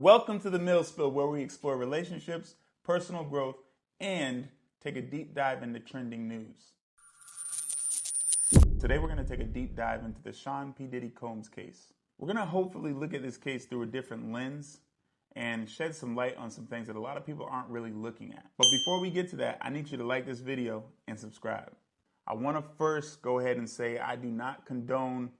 Welcome to the Mill Spill, where we explore relationships, personal growth, and take a deep dive into trending news. Today we're going to take a deep dive into the Sean P. Diddy Combs case. We're going to hopefully look at this case through a different lens and shed some light on some things that a lot of people aren't really looking at. But before we get to that, I need you to like this video and subscribe. I want to first go ahead and say I do not condone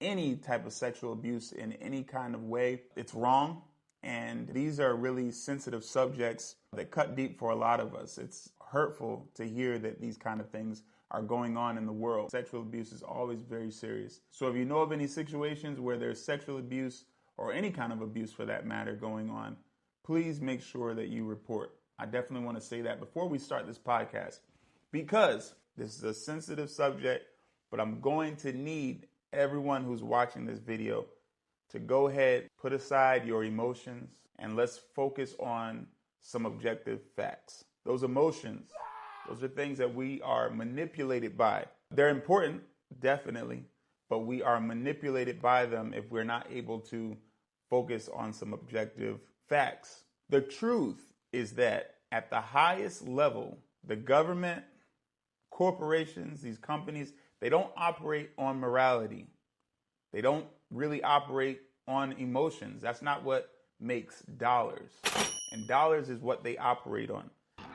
any type of sexual abuse in any kind of way. It's wrong. And these are really sensitive subjects that cut deep for a lot of us. It's hurtful to hear that these kind of things are going on in the world. Sexual abuse is always very serious. So if you know of any situations where there's sexual abuse or any kind of abuse for that matter going on, please make sure that you report. I definitely want to say that before we start this podcast, because this is a sensitive subject, but I'm going to need everyone who's watching this video to go ahead, put aside your emotions, and let's focus on some objective facts. Those emotions, those are things that we are manipulated by. They're important, definitely, but we are manipulated by them if we're not able to focus on some objective facts. The truth is that at the highest level, the government, corporations, these companies, they don't operate on morality. They don't really operate on emotions. That's not what makes dollars. And dollars is what they operate on.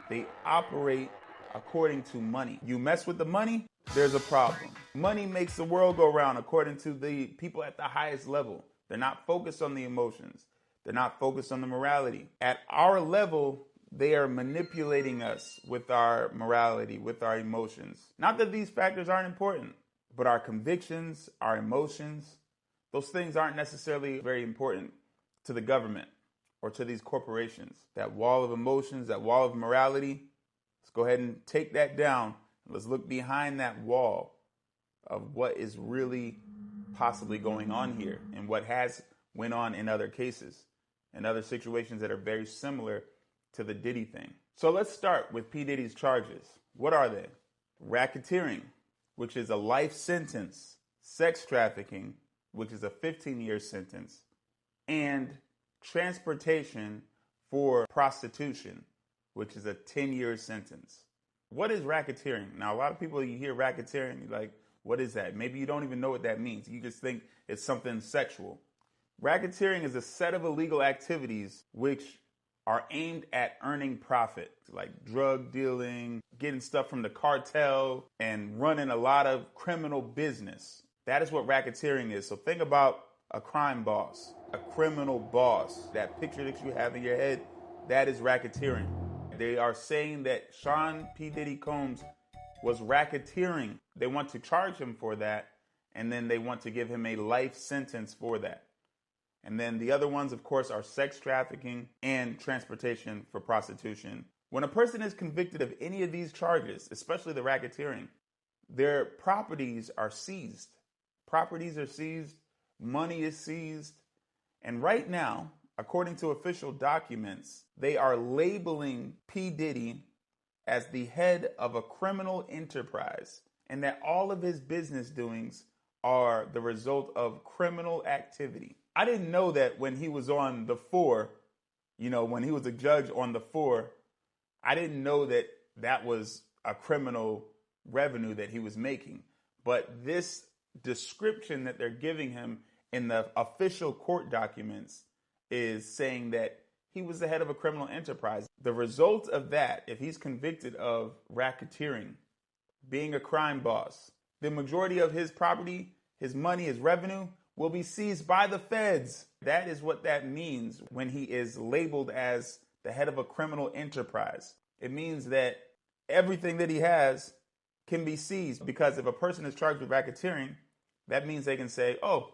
They operate according to money. You mess with the money, there's a problem. Money makes the world go round according to the people at the highest level. They're not focused on the emotions. They're not focused on the morality. At our level, they are manipulating us with our morality, with our emotions. Not that these factors aren't important, but our convictions, our emotions, those things aren't necessarily very important to the government or to these corporations. That wall of emotions, that wall of morality, let's go ahead and take that down. Let's look behind that wall of what is really possibly going on here and what has went on in other cases and other situations that are very similar to the Diddy thing. So let's start with P. Diddy's charges. What are they? Racketeering, which is a life sentence, sex trafficking, which is a 15-year sentence, and transportation for prostitution, which is a 10-year sentence. What is racketeering? Now, a lot of people, you hear racketeering, you're like, what is that? Maybe you don't even know what that means. You just think it's something sexual. Racketeering is a set of illegal activities which are aimed at earning profit, like drug dealing, getting stuff from the cartel, and running a lot of criminal business. That is what racketeering is. So think about a crime boss, a criminal boss. That picture that you have in your head, that is racketeering. They are saying that Sean P. Diddy Combs was racketeering. They want to charge him for that, and then they want to give him a life sentence for that. And then the other ones, of course, are sex trafficking and transportation for prostitution. When a person is convicted of any of these charges, especially the racketeering, their properties are seized. Properties are seized, money is seized, and right now, according to official documents, they are labeling P. Diddy as the head of a criminal enterprise, and that all of his business doings are the result of criminal activity. I didn't know that when he was on the 4, when he was a judge on the 4, I didn't know that that was a criminal revenue that he was making. But this description that they're giving him in the official court documents is saying that he was the head of a criminal enterprise. The result of that, if he's convicted of racketeering, being a crime boss, the majority of his property, his money, his revenue will be seized by the feds. That is what that means when he is labeled as the head of a criminal enterprise. It means that everything that he has can be seized, because if a person is charged with racketeering, that means they can say, oh,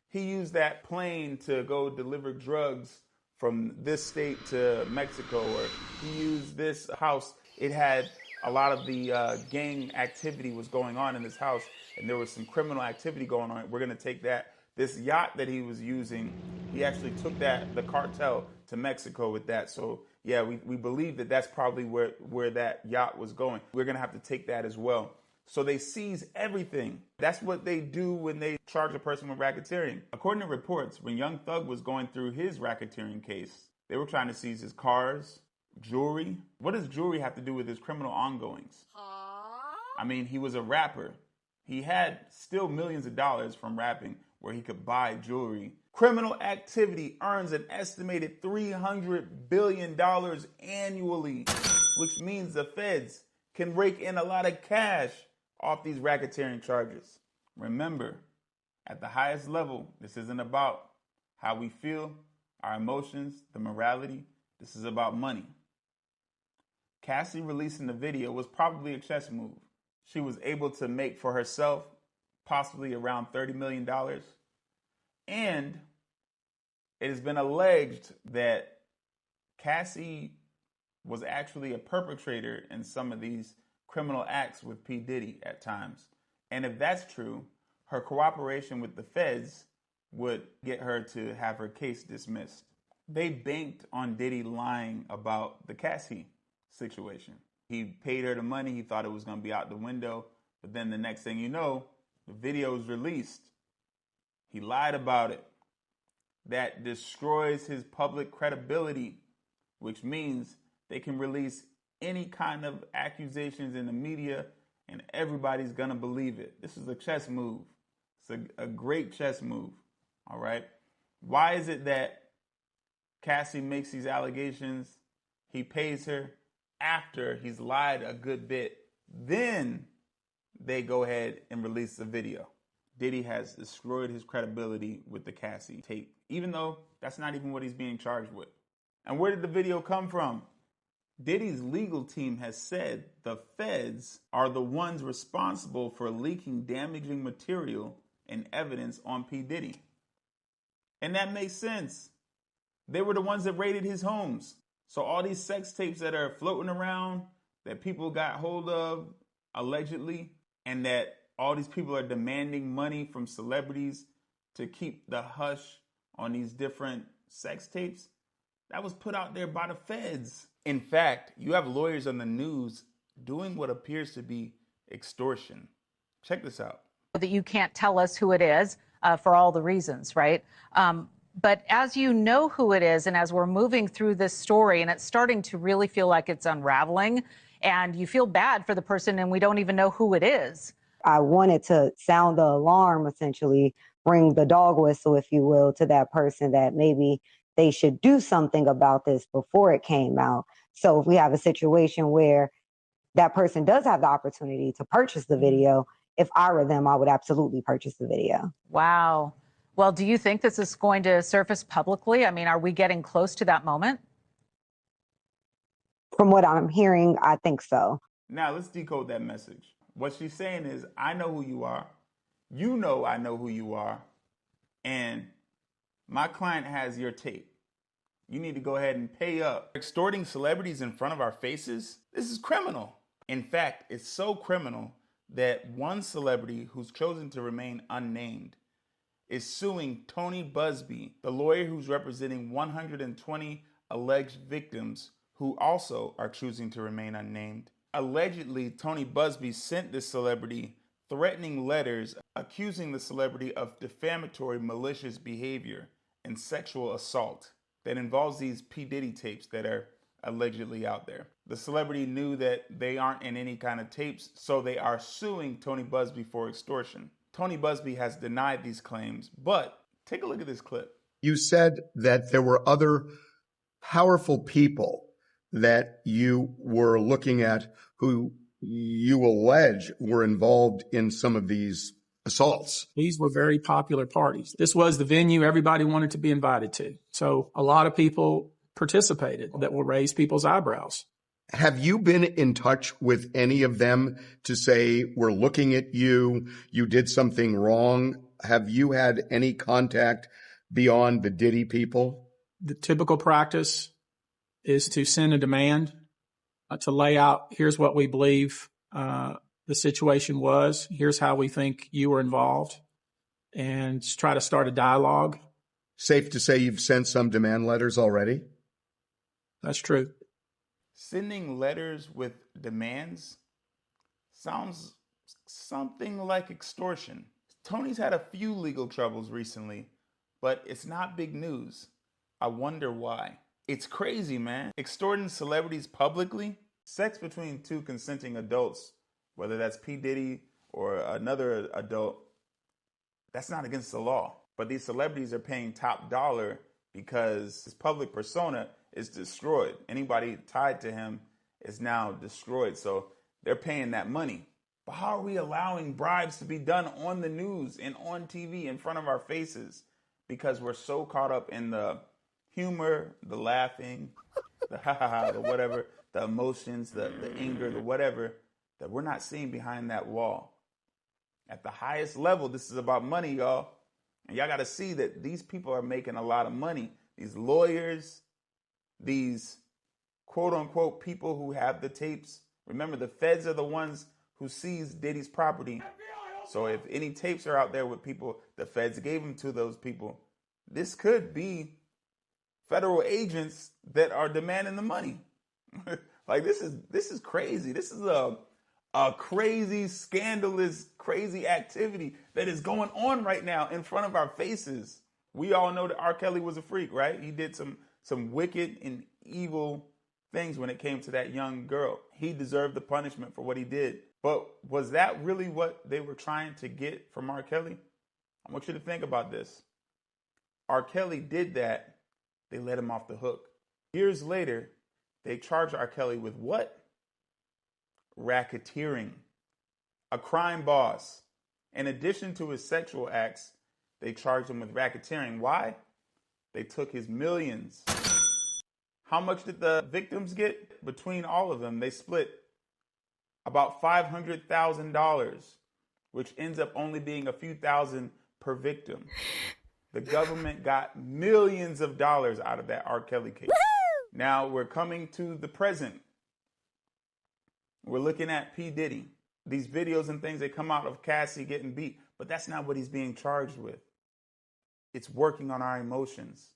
he used that plane to go deliver drugs from this state to Mexico, or he used this house. It had a lot of the gang activity was going on in this house, and there was some criminal activity going on. We're going to take that. This yacht that he was using, he actually took the cartel to Mexico with that. So yeah, we believe that that's probably where that yacht was going. We're going to have to take that as well. So they seize everything. That's what they do when they charge a person with racketeering. According to reports, when Young Thug was going through his racketeering case, they were trying to seize his cars, jewelry. What does jewelry have to do with his criminal ongoings? I mean, he was a rapper. He had still millions of dollars from rapping where he could buy jewelry. Criminal activity earns an estimated $300 billion annually, which means the feds can rake in a lot of cash off these racketeering charges. Remember, at the highest level, this isn't about how we feel, our emotions, the morality. This is about money. Cassie releasing the video was probably a chess move. She was able to make for herself possibly around $30 million. And it has been alleged that Cassie was actually a perpetrator in some of these criminal acts with P Diddy at times. And if that's true, her cooperation with the feds would get her to have her case dismissed. They banked on Diddy lying about the Cassie situation. He paid her the money. He thought it was going to be out the window. But then the next thing you know, the video is released. He lied about it. That destroys his public credibility, which means they can release any kind of accusations in the media and everybody's going to believe it. This is a chess move. It's a great chess move. All right. Why is it that Cassie makes these allegations? He pays her after he's lied a good bit. Then they go ahead and release the video. Diddy has destroyed his credibility with the Cassie tape, even though that's not even what he's being charged with. And where did the video come from? Diddy's legal team has said the feds are the ones responsible for leaking damaging material and evidence on P. Diddy. And that makes sense. They were the ones that raided his homes. So all these sex tapes that are floating around that people got hold of allegedly, and that all these people are demanding money from celebrities to keep the hush on these different sex tapes, that was put out there by the feds. In fact, you have lawyers on the news doing what appears to be extortion. Check this out. That you can't tell us who it is for all the reasons, right? But as you know who it is, and as we're moving through this story, and it's starting to really feel like it's unraveling, and you feel bad for the person, and we don't even know who it is. I wanted to sound the alarm, essentially, ring the dog whistle, if you will, to that person that maybe they should do something about this before it came out. So if we have a situation where that person does have the opportunity to purchase the video, if I were them, I would absolutely purchase the video. Wow. Well, do you think this is going to surface publicly? I mean, are we getting close to that moment? From what I'm hearing, I think so. Now let's decode that message. What she's saying is, I know who you are. You know I know who you are. And my client has your tape. You need to go ahead and pay up. Extorting celebrities in front of our faces? This is criminal. In fact, it's so criminal that one celebrity who's chosen to remain unnamed is suing Tony Busby, the lawyer who's representing 120 alleged victims who also are choosing to remain unnamed. Allegedly, Tony Busby sent this celebrity threatening letters accusing the celebrity of defamatory, malicious behavior and sexual assault that involves these P. Diddy tapes that are allegedly out there. The celebrity knew that they aren't in any kind of tapes, so they are suing Tony Busby for extortion. Tony Busby has denied these claims, but take a look at this clip. You said that there were other powerful people that you were looking at who you allege were involved in some of these assaults. These were very popular parties. This was the venue everybody wanted to be invited to. So a lot of people participated that will raise people's eyebrows. Have you been in touch with any of them to say, we're looking at you, you did something wrong? Have you had any contact beyond the Diddy people? The typical practice is to send a demand to lay out, here's what we believe the situation was, here's how we think you were involved, and just try to start a dialogue. Safe to say you've sent some demand letters already? That's true. Sending letters with demands sounds something like extortion. Tony's had a few legal troubles recently, but it's not big news. I wonder why. It's crazy, man. Extorting celebrities publicly? Sex between two consenting adults, whether that's P Diddy or another adult, that's not against the law. But these celebrities are paying top dollar because his public persona is destroyed. Anybody tied to him is now destroyed. So they're paying that money. But how are we allowing bribes to be done on the news and on TV in front of our faces? Because we're so caught up in the humor, the laughing, the ha ha ha, the whatever, the emotions, the anger, the whatever, that we're not seeing behind that wall. At the highest level, this is about money, y'all. And y'all got to see that these people are making a lot of money. These lawyers, these quote unquote people who have the tapes. Remember, the feds are the ones who seized Diddy's property. So if any tapes are out there with people, the feds gave them to those people. This could be federal agents that are demanding the money. Like this is crazy. This is a crazy, scandalous, crazy activity that is going on right now in front of our faces. We all know that R. Kelly was a freak, right? He did some wicked and evil things when it came to that young girl. He deserved the punishment for what he did. But was that really what they were trying to get from R. Kelly? I want you to think about this. R. Kelly did that. They let him off the hook. Years later, they charged R. Kelly with what? Racketeering. A crime boss. In addition to his sexual acts, they charged him with racketeering. Why? They took his millions. How much did the victims get? Between all of them, they split about $500,000, which ends up only being a few thousand per victim. The government got millions of dollars out of that R. Kelly case. Woo! Now we're coming to the present. We're looking at P. Diddy. These videos and things that come out of Cassie getting beat, but that's not what he's being charged with. It's working on our emotions.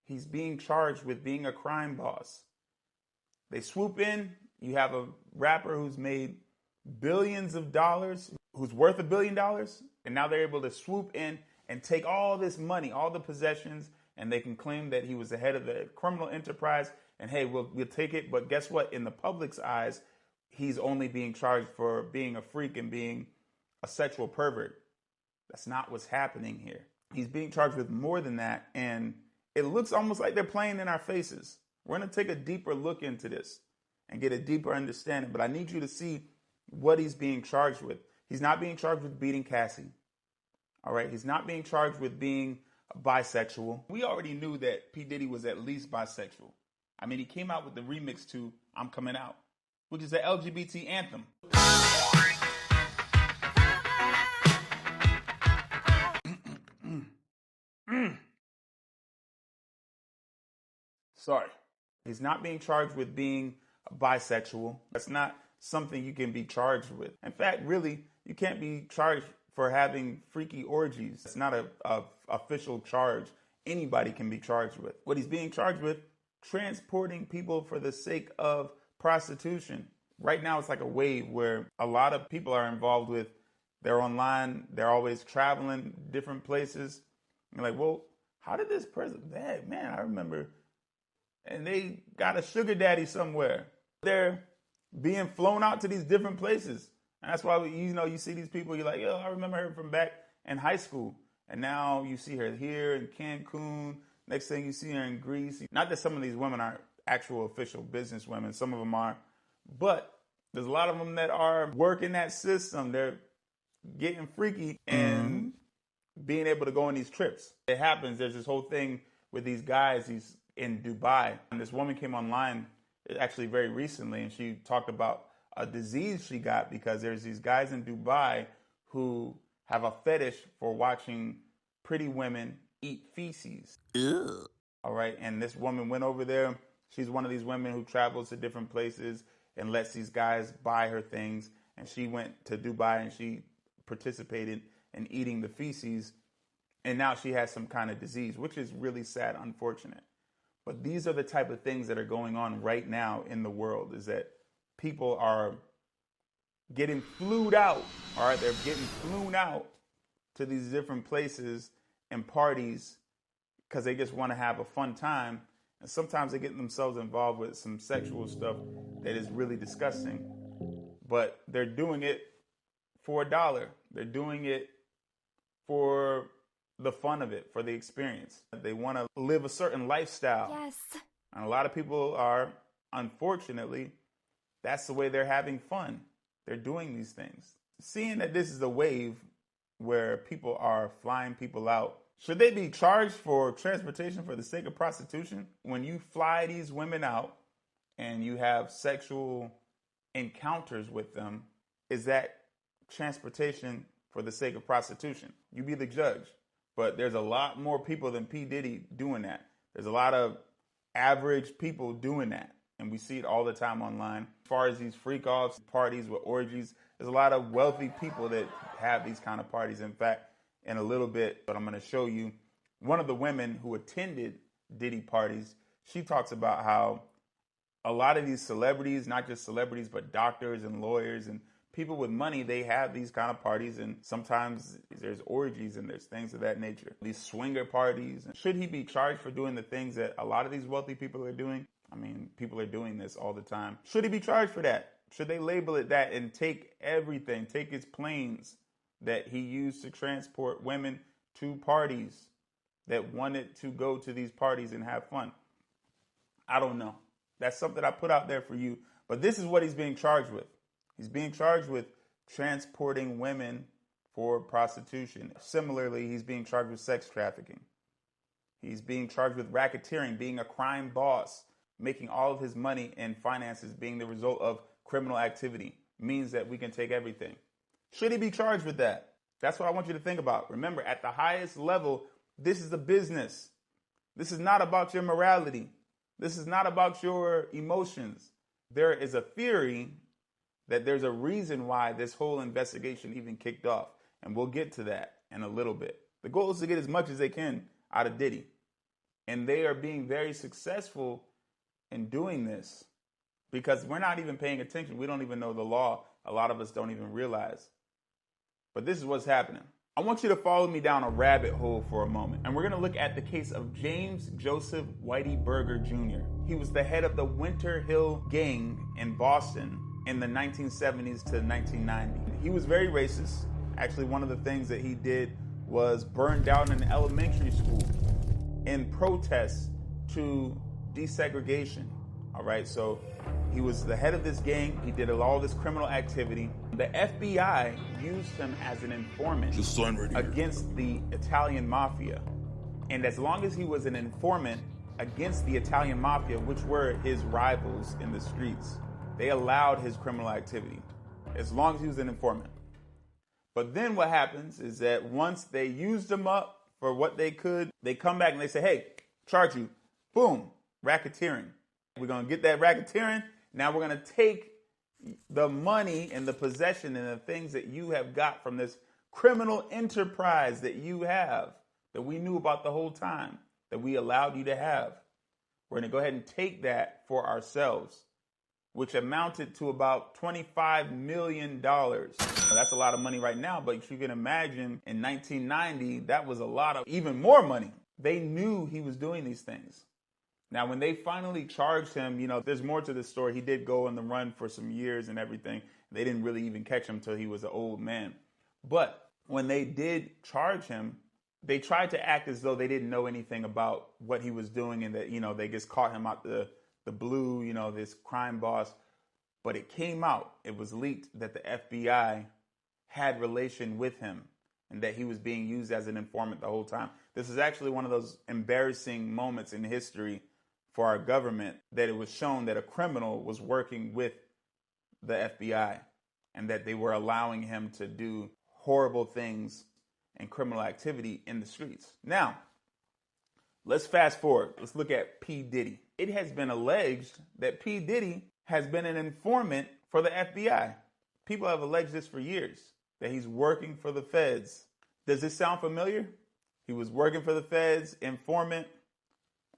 He's being charged with being a crime boss. They swoop in. You have a rapper who's made billions of dollars, who's worth $1 billion, and now they're able to swoop in and take all this money, all the possessions, and they can claim that he was the head of the criminal enterprise, and hey, we'll take it. But guess what? In the public's eyes, he's only being charged for being a freak and being a sexual pervert. That's not what's happening here. He's being charged with more than that, and it looks almost like they're playing in our faces. We're going to take a deeper look into this and get a deeper understanding, but I need you to see what he's being charged with. He's not being charged with beating Cassie. All right, he's not being charged with being bisexual. We already knew that P. Diddy was at least bisexual. I mean, he came out with the remix to I'm Coming Out, which is the LGBT anthem. Sorry. He's not being charged with being bisexual. That's not something you can be charged with. In fact, really, you can't be charged for having freaky orgies. It's not a official charge anybody can be charged with. What he's being charged with, transporting people for the sake of prostitution. Right now, it's like a wave where a lot of people are involved with, they're online, they're always traveling different places. You're like, well, how did this person, man, I remember, and they got a sugar daddy somewhere. They're being flown out to these different places. And that's why, you see these people, you're like, yo, I remember her from back in high school. And now you see her here in Cancun. Next thing you see her in Greece. Not that some of these women aren't actual official business women. Some of them are. But there's a lot of them that are working that system. They're getting freaky and being able to go on these trips. It happens. There's this whole thing with these guys. He's in Dubai. And this woman came online actually very recently, and she talked about a disease she got because there's these guys in Dubai who have a fetish for watching pretty women eat feces. Ew. All right. And this woman went over there. She's one of these women who travels to different places and lets these guys buy her things. And she went to Dubai and she participated in eating the feces. And now she has some kind of disease, which is really sad, unfortunate. But these are the type of things that are going on right now in the world, is that people are getting flued out. All right, they're getting flown out to these different places and parties because they just want to have a fun time. And sometimes they get themselves involved with some sexual stuff that is really disgusting. But they're doing it for $1. They're doing it for the fun of it, for the experience. They want to live a certain lifestyle. Yes. And a lot of people are, unfortunately, that's the way they're having fun. They're doing these things. Seeing that this is a wave where people are flying people out, should they be charged for transportation for the sake of prostitution? When you fly these women out and you have sexual encounters with them, is that transportation for the sake of prostitution? You be the judge. But there's a lot more people than P Diddy doing that. There's a lot of average people doing that. And we see it all the time online. As far as these freak-offs, parties with orgies, there's a lot of wealthy people that have these kind of parties. In fact, in a little bit, but I'm going to show you one of the women who attended Diddy parties. She talks about how a lot of these celebrities, not just celebrities, but doctors and lawyers and people with money, they have these kind of parties, and sometimes there's orgies and there's things of that nature. These swinger parties. Should he be charged for doing the things that a lot of these wealthy people are doing? I mean, people are doing this all the time. Should he be charged for that? Should they label it that and take everything, take his planes that he used to transport women to parties that wanted to go to these parties and have fun? I don't know. That's something I put out there for you. But this is what he's being charged with. He's being charged with transporting women for prostitution. Similarly, he's being charged with sex trafficking. He's being charged with racketeering, being a crime boss, making all of his money and finances being the result of criminal activity. Means that we can take everything. Should he be charged with that? That's what I want you to think about. Remember, at the highest level, this is a business. This is not about your morality. This is not about your emotions. There is a theory that there's a reason why this whole investigation even kicked off. And we'll get to that in a little bit. The goal is to get as much as they can out of Diddy. And they are being very successful in doing this because we're not even paying attention. We don't even know the law. A lot of us don't even realize. But this is what's happening. I want you to follow me down a rabbit hole for a moment. And we're going to look at the case of James Joseph Whitey Berger Jr. He was the head of the Winter Hill Gang in Boston in the 1970s to 1990s. He was very racist. Actually, one of the things that he did was burn down an elementary school in protest to desegregation. All right, so he was the head of this gang. He did all this criminal activity. The FBI used him as an informant against the Italian mafia. And as long as he was an informant against the Italian mafia, which were his rivals in the streets, they allowed his criminal activity as long as he was an informant. But then what happens is that once they used him up for what they could, they come back and they say, hey, charge you. Boom, racketeering. We're going to get that racketeering. Now we're going to take the money and the possession and the things that you have got from this criminal enterprise that you have, that we knew about the whole time, that we allowed you to have. We're going to go ahead and take that for ourselves, which amounted to about $25 million. Now, that's a lot of money right now, but you can imagine in 1990, that was a lot of even more money. They knew he was doing these things. Now, when they finally charged him, you know, there's more to this story. He did go on the run for some years and everything. They didn't really even catch him until he was an old man. But when they did charge him, they tried to act as though they didn't know anything about what he was doing and that, you know, they just caught him out the blue, you know, this crime boss. But it came out, it was leaked that the FBI had relation with him and that he was being used as an informant the whole time. This is actually one of those embarrassing moments in history for our government, that it was shown that a criminal was working with the FBI and that they were allowing him to do horrible things and criminal activity in the streets. Now, let's fast forward. Let's look at P Diddy. It has been alleged that P Diddy has been an informant for the FBI. People have alleged this for years, that he's working for the feds. Does this sound familiar? He was working for the feds, informant,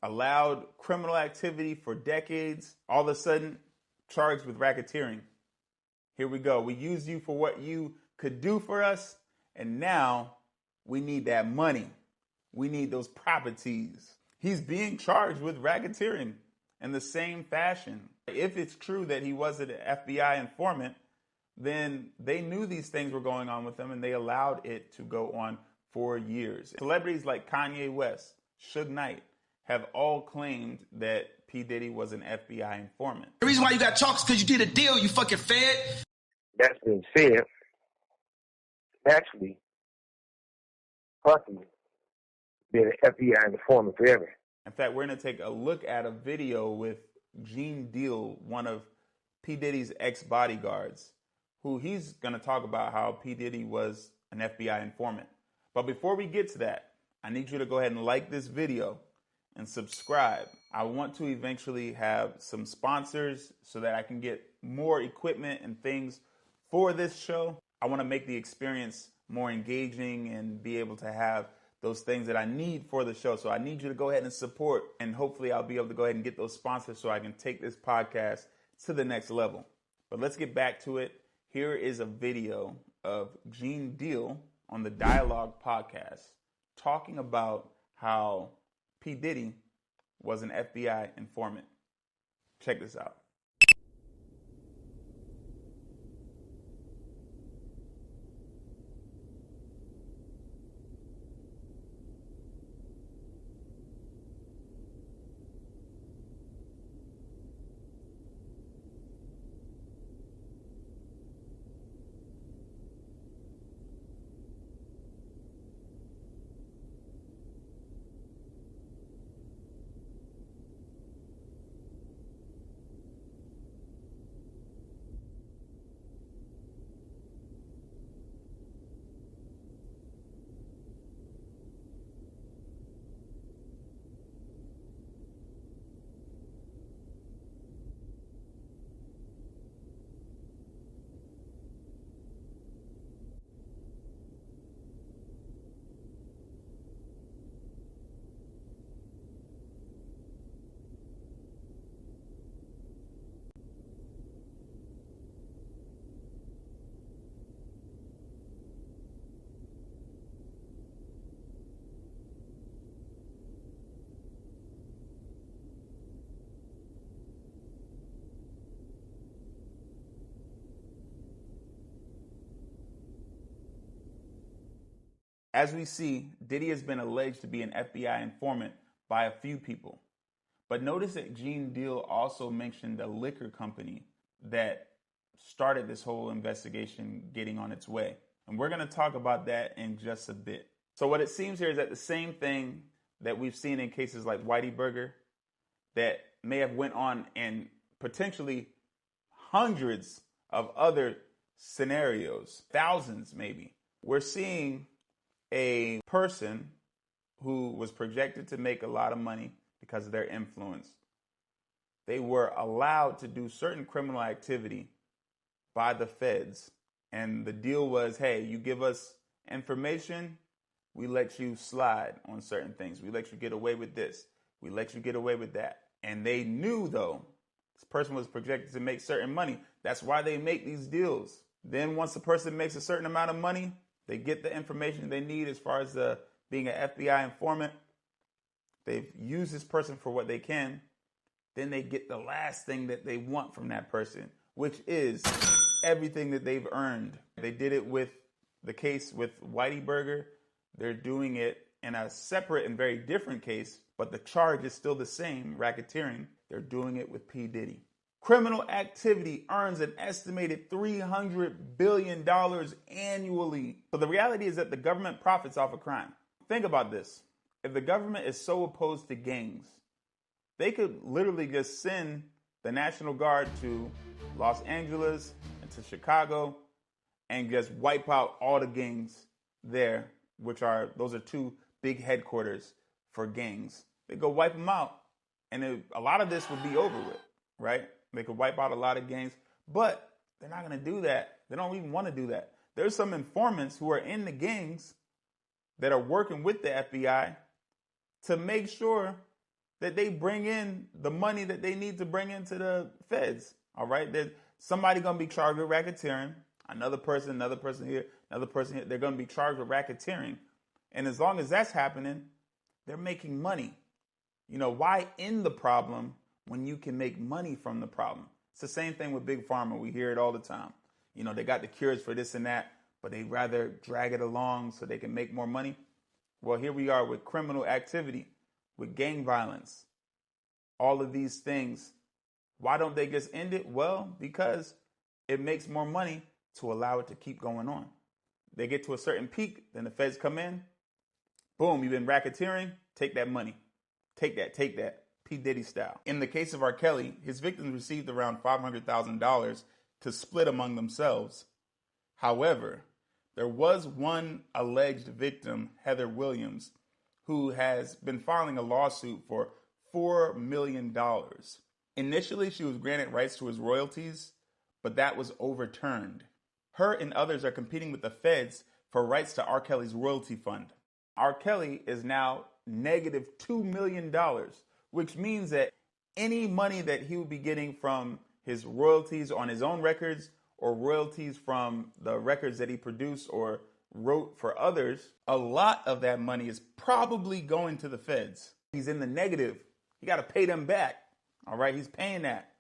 allowed criminal activity for decades, all of a sudden charged with racketeering. Here we go. We used you for what you could do for us, and now we need that money. We need those properties. He's being charged with racketeering in the same fashion. If it's true that he was an FBI informant, then they knew these things were going on with him and they allowed it to go on for years. Celebrities like Kanye West, Suge Knight, have all claimed that P. Diddy was an FBI informant. The reason why you got chalk is because you did a deal, you fucking fed. That's been said. Actually, possibly been an FBI informant forever. In fact, we're going to take a look at a video with Gene Deal, one of P. Diddy's ex-bodyguards, who he's going to talk about how P. Diddy was an FBI informant. But before we get to that, I need you to go ahead and like this video and subscribe. I want to eventually have some sponsors so that I can get more equipment and things for this show. I want to make the experience more engaging and be able to have those things that I need for the show. So I need you to go ahead and support, and hopefully I'll be able to go ahead and get those sponsors so I can take this podcast to the next level. But let's get back to it. Here is a video of Gene Deal on the Dialogue podcast talking about how P. Diddy was an FBI informant. Check this out. As we see, Diddy has been alleged to be an FBI informant by a few people. But notice that Gene Deal also mentioned a liquor company that started this whole investigation getting on its way. And we're going to talk about that in just a bit. So what it seems here is that the same thing that we've seen in cases like Whitey Burger that may have went on in potentially hundreds of other scenarios, thousands maybe. We're seeing a person who was projected to make a lot of money because of their influence. They were allowed to do certain criminal activity by the feds. And the deal was, hey, you give us information, we let you slide on certain things. We let you get away with this. We let you get away with that. And they knew, though, this person was projected to make certain money. That's why they make these deals. Then once the person makes a certain amount of money, they get the information they need as far as being an FBI informant. They've used this person for what they can. Then they get the last thing that they want from that person, which is everything that they've earned. They did it with the case with Whitey Burger. They're doing it in a separate and very different case, but the charge is still the same, racketeering. They're doing it with P. Diddy. Criminal activity earns an estimated $300 billion annually. So the reality is that the government profits off of crime. Think about this. If the government is so opposed to gangs, they could literally just send the National Guard to Los Angeles and to Chicago and just wipe out all the gangs there, those are two big headquarters for gangs. They go wipe them out, and a lot of this would be over with, right? They could wipe out a lot of gangs, but they're not going to do that. They don't even want to do that. There's some informants who are in the gangs that are working with the FBI to make sure that they bring in the money that they need to bring into the feds. All right. Somebody gonna be charged with racketeering. Another person here, another person here. They're gonna be charged with racketeering. And as long as that's happening, they're making money. You know, why end the problem when you can make money from the problem? It's the same thing with Big Pharma. We hear it all the time. You know, they got the cures for this and that, but they rather drag it along so they can make more money. Well, here we are with criminal activity, with gang violence, all of these things. Why don't they just end it? Well, because it makes more money to allow it to keep going on. They get to a certain peak, then the feds come in. Boom, you've been racketeering, take that money. Take that. P Diddy style. In the case of R. Kelly, his victims received around $500,000 to split among themselves. However, there was one alleged victim, Heather Williams, who has been filing a lawsuit for $4 million. Initially, she was granted rights to his royalties, but that was overturned. Her and others are competing with the feds for rights to R. Kelly's royalty fund. R. Kelly is now negative $2 million, which means that any money that he would be getting from his royalties on his own records or royalties from the records that he produced or wrote for others, a lot of that money is probably going to the feds. He's in the negative. You got to pay them back. All right, he's paying that.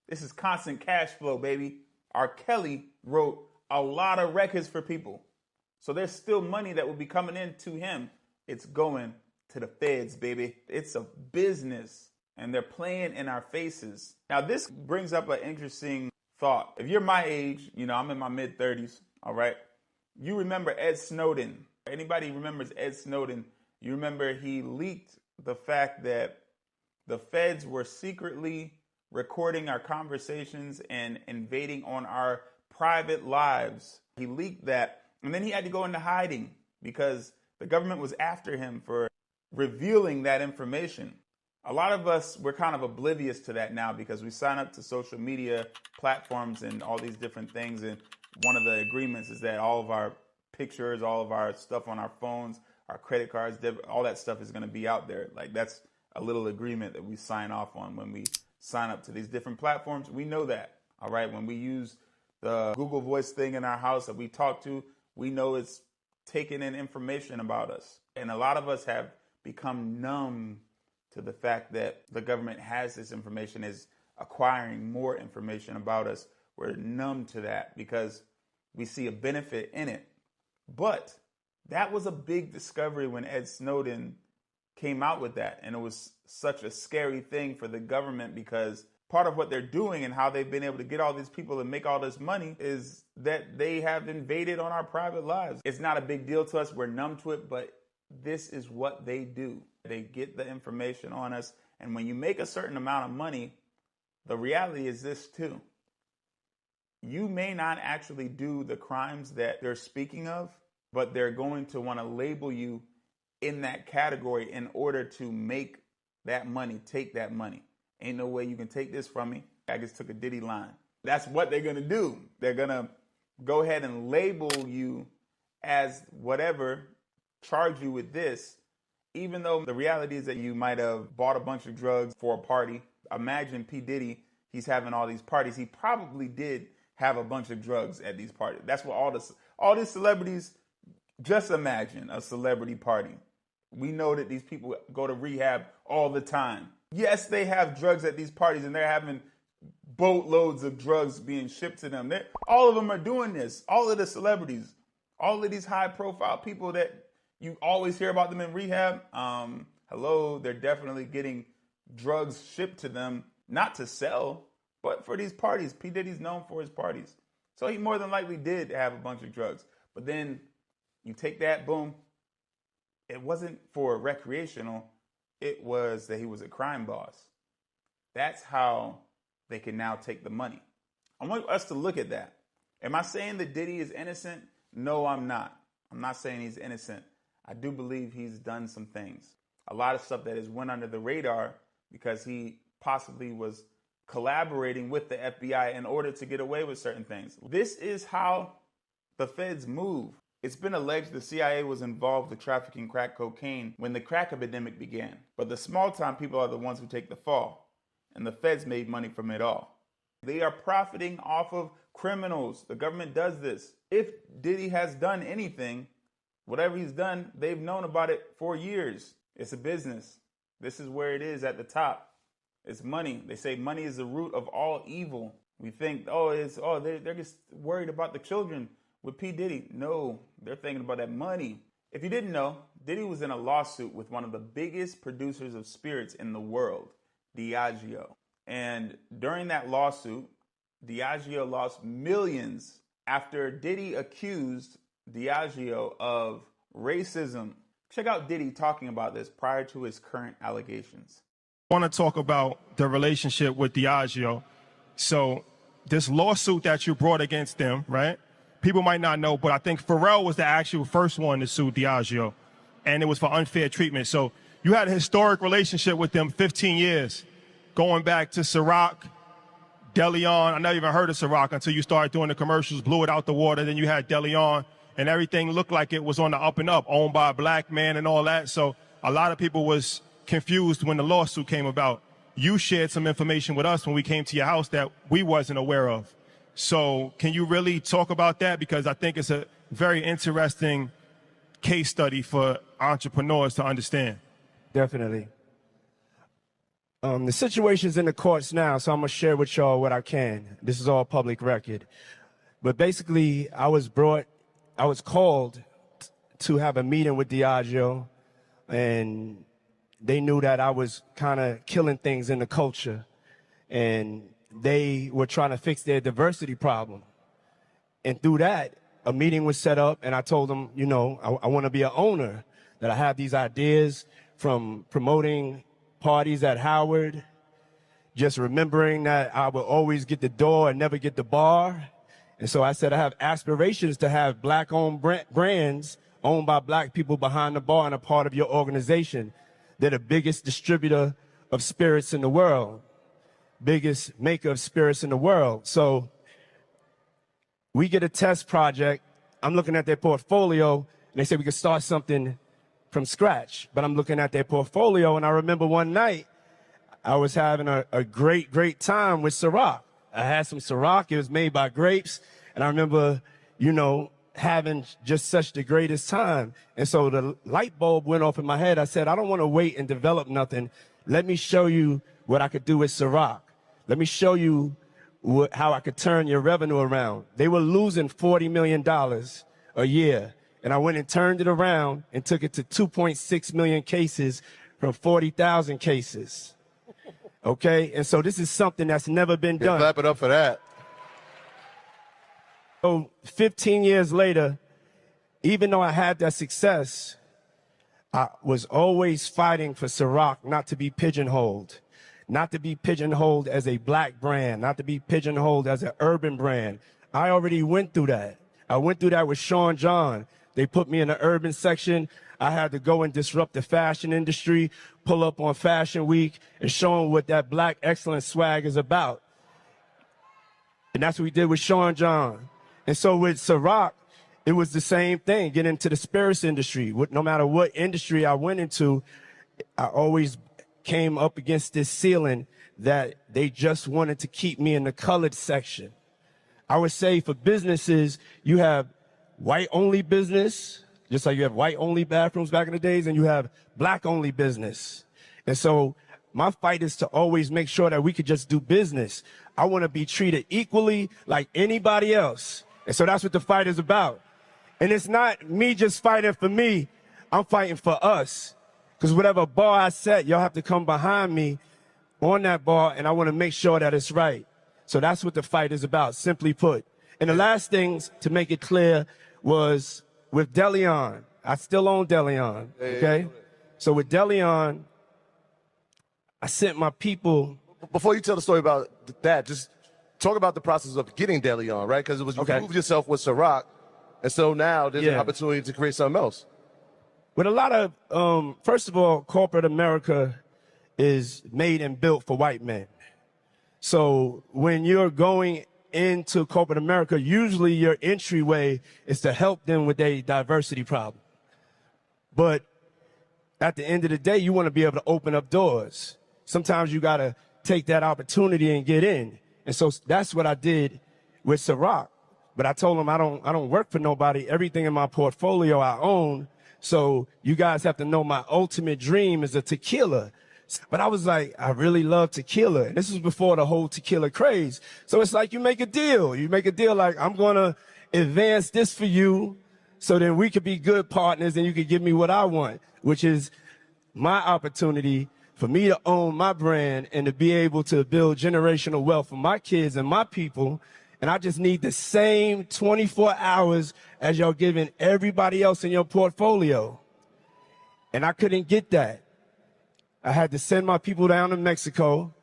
This is constant cash flow, baby. R. Kelly wrote a lot of records for people. So there's still money that will be coming in to him. It's going to the feds, baby. It's a business, and they're playing in our faces. Now, this brings up an interesting thought. If you're my age, you know, I'm in my mid-30s, all right? You remember Ed Snowden. Anybody remembers Ed Snowden? You remember he leaked the fact that the feds were secretly recording our conversations and invading on our private lives. He leaked that, and then he had to go into hiding because the government was after him for revealing that information. A lot of us, we're kind of oblivious to that now because we sign up to social media platforms and all these different things. And one of the agreements is that all of our pictures, all of our stuff on our phones, our credit cards, all that stuff is going to be out there. Like, that's a little agreement that we sign off on when we sign up to these different platforms. We know that, all right? When we use the Google Voice thing in our house that we talk to, we know it's taking in information about us. And a lot of us have become numb to the fact that the government has this information, is acquiring more information about us. We're numb to that because we see a benefit in it. But that was a big discovery when Ed Snowden came out with that. And it was such a scary thing for the government because part of what they're doing and how they've been able to get all these people and make all this money is that they have invaded on our private lives. It's not a big deal to us. We're numb to it, but this is what they do. They get the information on us. And when you make a certain amount of money, the reality is this too. You may not actually do the crimes that they're speaking of, but they're going to want to label you in that category in order to make that money, take that money. Ain't no way you can take this from me. I just took a Diddy line. That's what they're going to do. They're going to go ahead and label you as whatever, charge you with this, even though the reality is that you might have bought a bunch of drugs for a party. Imagine P Diddy, he's having all these parties. He probably did have a bunch of drugs at these parties. That's what all these celebrities, just imagine a celebrity party. We know that these people go to rehab all the time. Yes, they have drugs at these parties and they're having boatloads of drugs being shipped to them. All of them are doing this. All of the celebrities, all of these high profile people that you always hear about them in rehab. Hello, they're definitely getting drugs shipped to them, not to sell, but for these parties. P. Diddy's known for his parties. So he more than likely did have a bunch of drugs. But then you take that, boom. It wasn't for recreational. It was that he was a crime boss. That's how they can now take the money. I want us to look at that. Am I saying that Diddy is innocent? No, I'm not. I'm not saying he's innocent. I do believe he's done some things. A lot of stuff that has went under the radar because he possibly was collaborating with the FBI in order to get away with certain things. This is how the feds move. It's been alleged the CIA was involved with trafficking crack cocaine when the crack epidemic began. But the small-time people are the ones who take the fall, and the feds made money from it all. They are profiting off of criminals. The government does this. If Diddy has done anything, whatever he's done, they've known about it for years. It's a business. This is where it is at the top. It's money. They say money is the root of all evil. We think, they're just worried about the children with P Diddy. No, they're thinking about that money. If you didn't know, Diddy was in a lawsuit with one of the biggest producers of spirits in the world, Diageo. And during that lawsuit, Diageo lost millions after Diddy accused Diageo of racism. Check out Diddy talking about this prior to his current allegations. I want to talk about the relationship with Diageo. So this lawsuit that you brought against them, right? People might not know, but I think Pharrell was the actual first one to sue Diageo, and it was for unfair treatment. So you had a historic relationship with them, 15 years, going back to Ciroc, DeLeon. I never even heard of Ciroc until you started doing the commercials, blew it out the water. Then you had DeLeon, and everything looked like it was on the up and up, owned by a black man and all that. So a lot of people was confused when the lawsuit came about. You shared some information with us when we came to your house that we wasn't aware of. So can you really talk about that? Because I think it's a very interesting case study for entrepreneurs to understand. Definitely. The situation's in the courts now, so I'm going to share with y'all what I can. This is all public record. But basically, I was called to have a meeting with Diageo, and they knew that I was kind of killing things in the culture, and they were trying to fix their diversity problem. And through that, a meeting was set up, and I told them, you know, I want to be an owner, that I have these ideas from promoting parties at Howard, just remembering that I will always get the door and never get the bar. And so I said I have aspirations to have black-owned brands owned by black people behind the bar and a part of your organization. They're the biggest distributor of spirits in the world, biggest maker of spirits in the world. So we get a test project. I'm looking at their portfolio, and they say we could start something from scratch. But I'm looking at their portfolio, and I remember one night I was having a great time with Ciroc. I had some Ciroc. It was made by grapes. And I remember, you know, having just such the greatest time. And so the light bulb went off in my head. I said, I don't want to wait and develop nothing. Let me show you what I could do with Ciroc. Let me show you how I could turn your revenue around. They were losing $40 million a year. And I went and turned it around and took it to 2.6 million cases from 40,000 cases. Okay? And so this is something that's never been done. Clap it up for that. So 15 years later, even though I had that success, I was always fighting for Ciroc not to be pigeonholed, not to be pigeonholed as a black brand, not to be pigeonholed as an urban brand. I already went through that. I went through that with Sean John. They put me in the urban section. I had to go and disrupt the fashion industry, pull up on Fashion Week, and show them what that black excellence swag is about. And that's what we did with Sean John. And so with Ciroc, it was the same thing, get into the spirits industry. No matter what industry I went into, I always came up against this ceiling that they just wanted to keep me in the colored section. I would say for businesses, you have white-only business, just like you have white-only bathrooms back in the days, and you have black-only business. And so my fight is to always make sure that we could just do business. I want to be treated equally like anybody else. And so that's what the fight is about. And it's not me just fighting for me. I'm fighting for us. Because whatever bar I set, y'all have to come behind me on that bar, and I want to make sure that it's right. So that's what the fight is about, simply put. And the last things, to make it clear, was with DeLeon. I still own DeLeon, okay? So with DeLeon, I sent my people. Before you tell the story about that, just talk about the process of getting DeLeon, right? Because it was you proved yourself with Ciroc, and so now there's an opportunity to create something else. With a lot of, first of all, corporate America is made and built for white men. So when you're going into corporate America, usually your entryway is to help them with their diversity problem. But at the end of the day, you want to be able to open up doors. Sometimes you got to take that opportunity and get in. And so that's what I did with Ciroc. But I told him I don't work for nobody. Everything in my portfolio I own. So you guys have to know my ultimate dream is a tequila. But I was like, I really love tequila. And this was before the whole tequila craze. So it's like you make a deal. You make a deal like, I'm going to advance this for you so then we could be good partners and you could give me what I want, which is my opportunity for me to own my brand and to be able to build generational wealth for my kids and my people. And I just need the same 24 hours as y'all giving everybody else in your portfolio. And I couldn't get that. I had to send my people down to Mexico.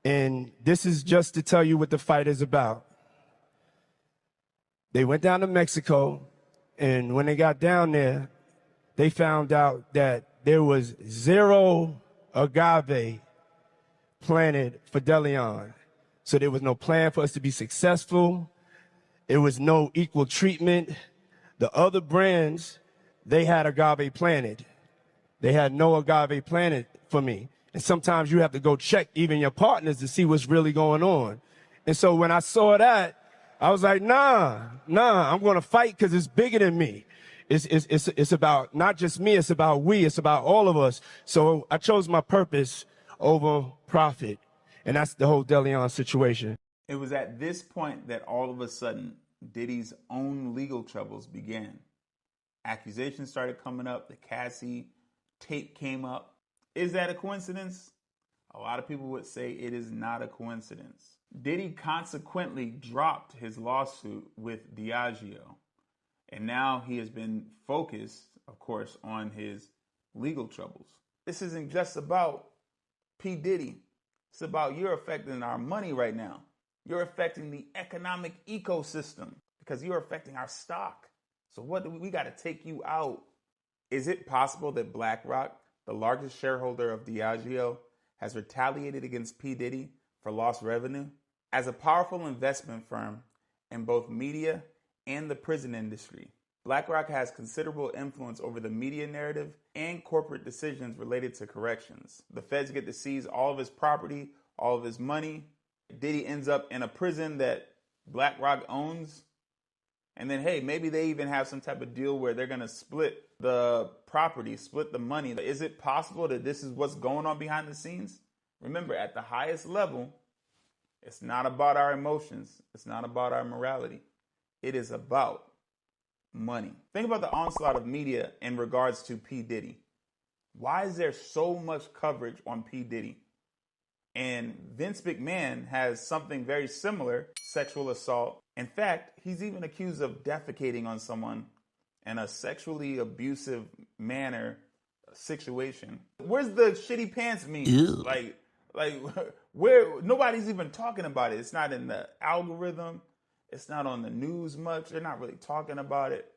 And this is just to tell you what the fight is about. They went down to Mexico, and when they got down there, they found out that there was 0 agave planted for Deleon. So there was no plan for us to be successful. There was no equal treatment. The other brands, they had agave planted. They had no agave planted for me. And sometimes you have to go check even your partners to see what's really going on. And so when I saw that, I was like, nah, I'm going to fight because it's bigger than me. It's about not just me, it's about we, it's about all of us. So I chose my purpose over profit. And that's the whole Deleon situation. It was at this point that all of a sudden, Diddy's own legal troubles began. Accusations started coming up. The Cassie tape came up. Is that a coincidence? A lot of people would say it is not a coincidence. Diddy consequently dropped his lawsuit with Diageo. And now he has been focused, of course, on his legal troubles. This isn't just about P. Diddy. It's about you're affecting our money right now. You're affecting the economic ecosystem because you're affecting our stock. So what do we got to take you out? Is it possible that BlackRock, the largest shareholder of Diageo, has retaliated against P. Diddy for lost revenue? As a powerful investment firm in both media and the prison industry, BlackRock has considerable influence over the media narrative and corporate decisions related to corrections. The feds get to seize all of his property, all of his money. Diddy ends up in a prison that BlackRock owns. And then, hey, maybe they even have some type of deal where they're going to split the property, split the money. Is it possible that this is what's going on behind the scenes? Remember, at the highest level, it's not about our emotions. It's not about our morality. It is about money. Think about the onslaught of media in regards to P. Diddy. Why is there so much coverage on P. Diddy? And Vince McMahon has something very similar, sexual assault. In fact, he's even accused of defecating on someone in a sexually abusive manner situation. Where's the shitty pants meme? Ew. Like where nobody's even talking about it. It's not in the algorithm. It's not on the news much. They're not really talking about it.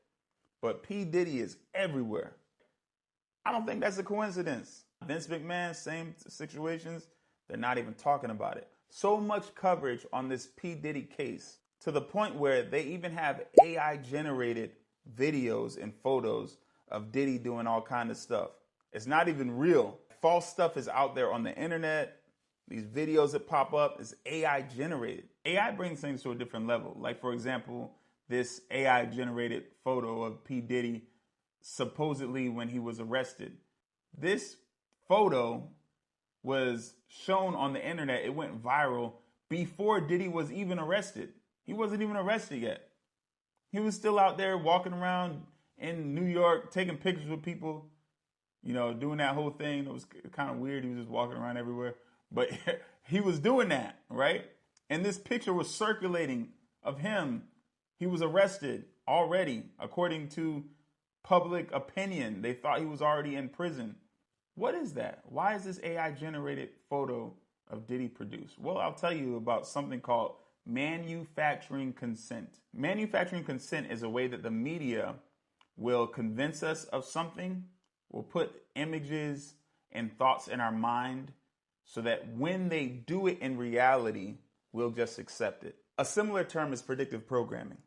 But P. Diddy is everywhere. I don't think that's a coincidence. Vince McMahon, same situations. They're not even talking about it. So much coverage on this P. Diddy case to the point where they even have AI-generated videos and photos of Diddy doing all kind of stuff. It's not even real. False stuff is out there on the internet. These videos that pop up is AI-generated. AI brings things to a different level. Like, for example, this AI-generated photo of P. Diddy supposedly when he was arrested. This photo was shown on the internet. It went viral before Diddy was even arrested. He wasn't even arrested yet. He was still out there walking around in New York, taking pictures with people, you know, doing that whole thing. It was kind of weird. He was just walking around everywhere. But he was doing that, right? And this picture was circulating of him. He was arrested already, according to public opinion. They thought he was already in prison. What is that? Why is this AI-generated photo of Diddy produced? Well, I'll tell you about something called manufacturing consent. Manufacturing consent is a way that the media will convince us of something, will put images and thoughts in our mind so that when they do it in reality, we'll just accept it. A similar term is predictive programming.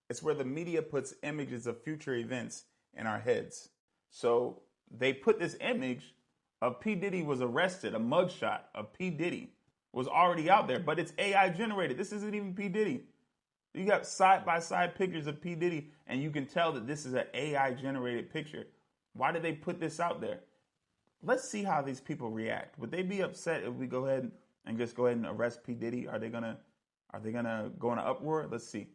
It's where the media puts images of future events in our heads. So they put this image of P. Diddy was arrested, a mugshot of P. Diddy was already out there, but it's AI generated. This isn't even P Diddy. You got side-by-side pictures of P Diddy, and you can tell that this is an AI generated picture. Why did they put this out there? Let's see how these people react. Would they be upset if we go ahead and just go ahead and arrest P Diddy? Are they gonna go in an uproar? Let's see.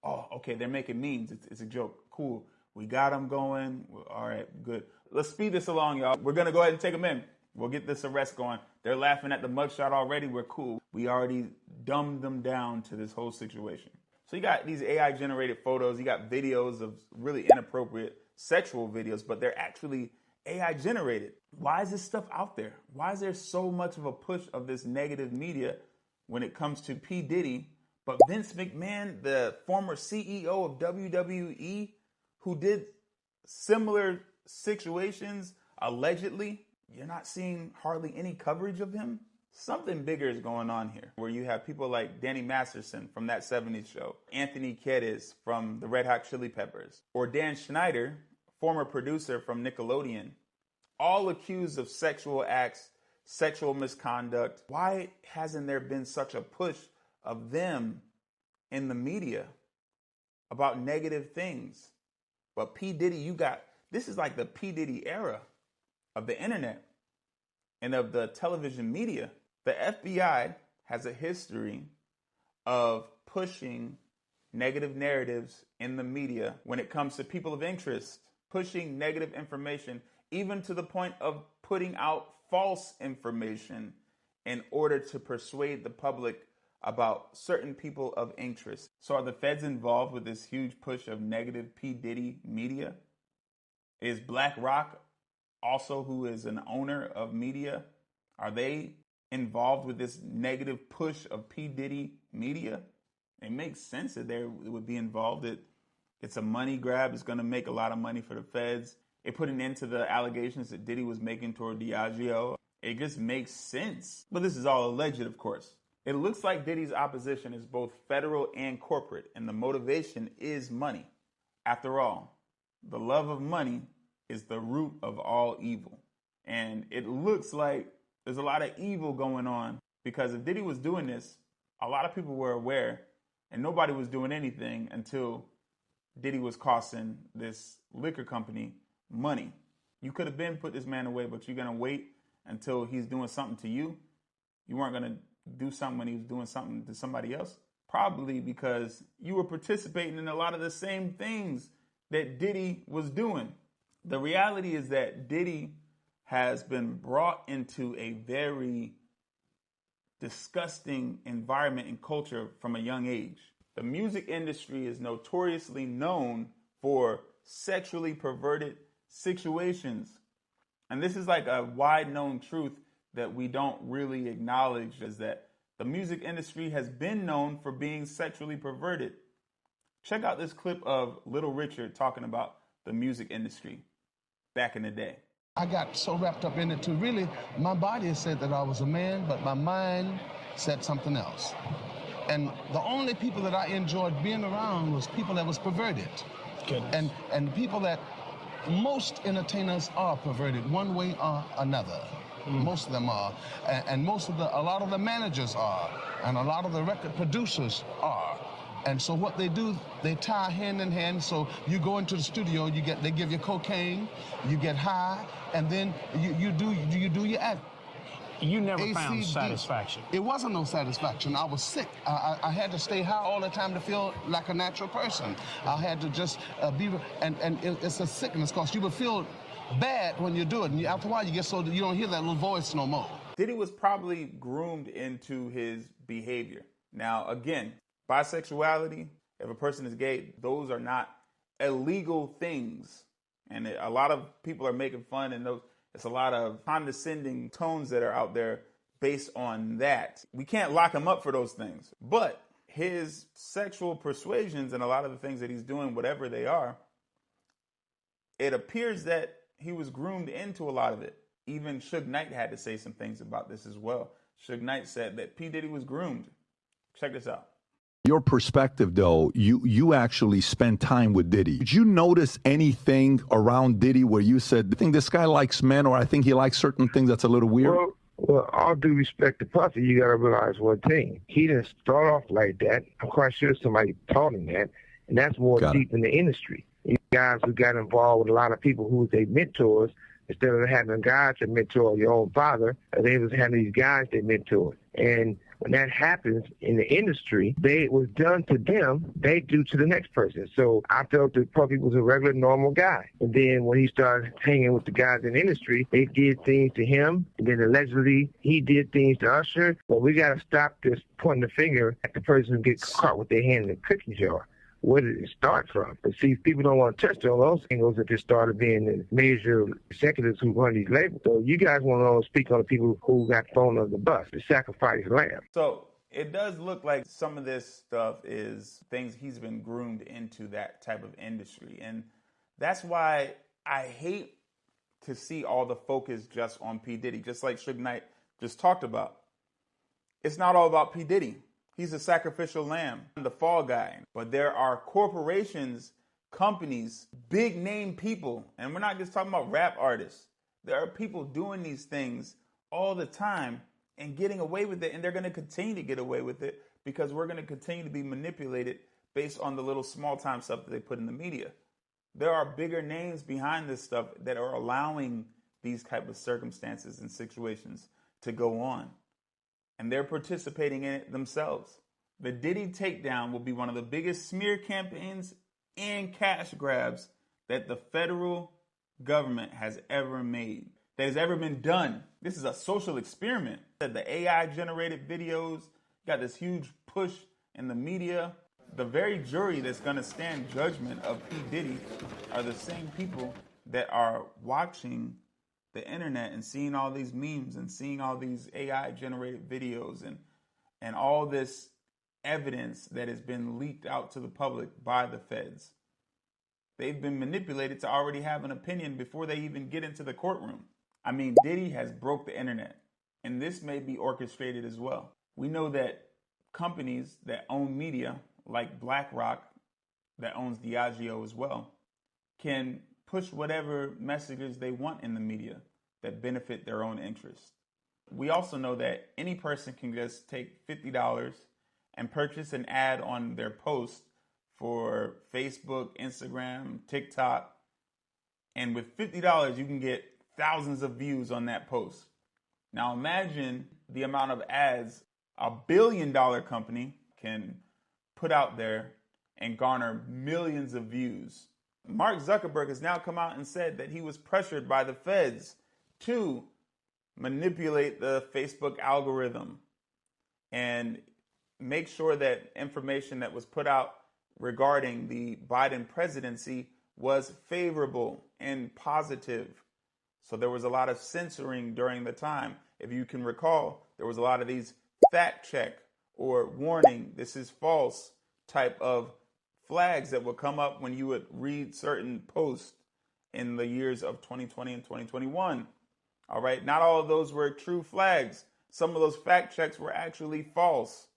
Oh, okay, they're making memes. It's a joke. Cool. We got them going. All right, good. Let's speed this along, y'all. We're gonna go ahead and take them in. We'll get this arrest going. They're laughing at the mugshot already. We're cool. We already dumbed them down to this whole situation. So you got these AI generated photos. You got videos of really inappropriate sexual videos, but they're actually AI generated. Why is this stuff out there? Why is there so much of a push of this negative media when it comes to P Diddy? But Vince McMahon, the former CEO of WWE, who did similar situations allegedly, you're not seeing hardly any coverage of him? Something bigger is going on here, where you have people like Danny Masterson from That 70s Show, Anthony Kiedis from the Red Hot Chili Peppers, or Dan Schneider, former producer from Nickelodeon, all accused of sexual acts, sexual misconduct. Why hasn't there been such a push of them in the media about negative things? But P Diddy, this is like the P Diddy era of the internet and of the television media. The FBI has a history of pushing negative narratives in the media when it comes to people of interest, pushing negative information, even to the point of putting out false information in order to persuade the public about certain people of interest. So are the feds involved with this huge push of negative P Diddy media? Is BlackRock also, who is an owner of media, are they involved with this negative push of P Diddy media? It makes sense that they would be involved. It's a money grab. It's going to make a lot of money for the feds. It put an end to the allegations that Diddy was making toward Diageo. It just makes sense. But this is all alleged, of course. It looks like Diddy's opposition is both federal and corporate, and the motivation is money. After all, the love of money is the root of all evil. And it looks like there's a lot of evil going on, because if Diddy was doing this, a lot of people were aware, and nobody was doing anything until Diddy was costing this liquor company money. You could have been put this man away, but you're going to wait until he's doing something to you. You weren't going to do something when he was doing something to somebody else. Probably because you were participating in a lot of the same things that Diddy was doing. The reality is that Diddy has been brought into a very disgusting environment and culture from a young age. The music industry is notoriously known for sexually perverted situations. And this is like a wide known truth that we don't really acknowledge, is that the music industry has been known for being sexually perverted. Check out this clip of Little Richard talking about the music industry back in the day. I got so wrapped up in it too. Really, my body said that I was a man, but my mind said something else. And the only people that I enjoyed being around was people that was perverted. Goodness. And people that most entertainers are perverted one way or another. Most of them are, and a lot of the managers are, and a lot of the record producers are. And so what they do, they tie hand in hand. So you go into the studio, they give you cocaine, you get high, and then you do your act. You never found satisfaction. It wasn't no satisfaction. I was sick. I had to stay high all the time to feel like a natural person. I had to just it's a sickness, because you would feel bad when you do it, and after a while you get so that you don't hear that little voice no more. Diddy was probably groomed into his behavior. Now, again, bisexuality, if a person is gay, those are not illegal things. And a lot of people are making fun, and it's a lot of condescending tones that are out there based on that. We can't lock him up for those things. But his sexual persuasions and a lot of the things that he's doing, whatever they are, it appears that he was groomed into a lot of it. Even Suge Knight had to say some things about this as well. Suge Knight said that P. Diddy was groomed. Check this out. Your perspective, though, you actually spent time with Diddy. Did you notice anything around Diddy where you said, I think this guy likes men, or I think he likes certain things that's a little weird? Well, Well, all due respect to Puffy, you got to realize one thing. He didn't start off like that. I'm quite sure somebody taught him that, and that's more deep in the industry. You guys who got involved with a lot of people who was their mentors, instead of having a guy to mentor your own father, they was having these guys they mentored. And when that happens in the industry, it was done to them, they do to the next person. So I felt that Puffy was a regular, normal guy. And then when he started hanging with the guys in the industry, they did things to him. And then allegedly he did things to Usher. But we got to stop this pointing the finger at the person who gets caught with their hand in the cookie jar. Where did it start from? But see, people don't want to touch on those angles that just started being the major executives who run these labels. So you guys want to speak on the people who got thrown under the bus, the sacrifice lamb. So it does look like some of this stuff is things he's been groomed into that type of industry. And that's why I hate to see all the focus just on P. Diddy, just like Suge Knight just talked about. It's not all about P. Diddy. He's a sacrificial lamb, the fall guy. But there are corporations, companies, big name people, and we're not just talking about rap artists. There are people doing these things all the time and getting away with it, and they're going to continue to get away with it because we're going to continue to be manipulated based on the little small time stuff that they put in the media. There are bigger names behind this stuff that are allowing these type of circumstances and situations to go on. And they're participating in it themselves. The Diddy takedown will be one of the biggest smear campaigns and cash grabs that the federal government has ever made, that has ever been done. This is a social experiment. The AI-generated videos got this huge push in the media. The very jury that's going to stand judgment of P. Diddy are the same people that are watching the internet and seeing all these memes and seeing all these AI-generated videos and all this evidence that has been leaked out to the public by the feds. They've been manipulated to already have an opinion before they even get into the courtroom. I mean, Diddy has broke the internet, and this may be orchestrated as well. We know that companies that own media, like BlackRock, that owns Diageo as well, can push whatever messages they want in the media that benefit their own interests. We also know that any person can just take $50 and purchase an ad on their post for Facebook, Instagram, TikTok. And with $50, you can get thousands of views on that post. Now imagine the amount of ads a billion-dollar company can put out there and garner millions of views. Mark Zuckerberg has now come out and said that he was pressured by the feds to manipulate the Facebook algorithm and make sure that information that was put out regarding the Biden presidency was favorable and positive. So there was a lot of censoring during the time. If you can recall, there was a lot of these fact check or warning, this is false type of flags that would come up when you would read certain posts in the years of 2020 and 2021. All right, not all of those were true flags. Some of those fact checks were actually false.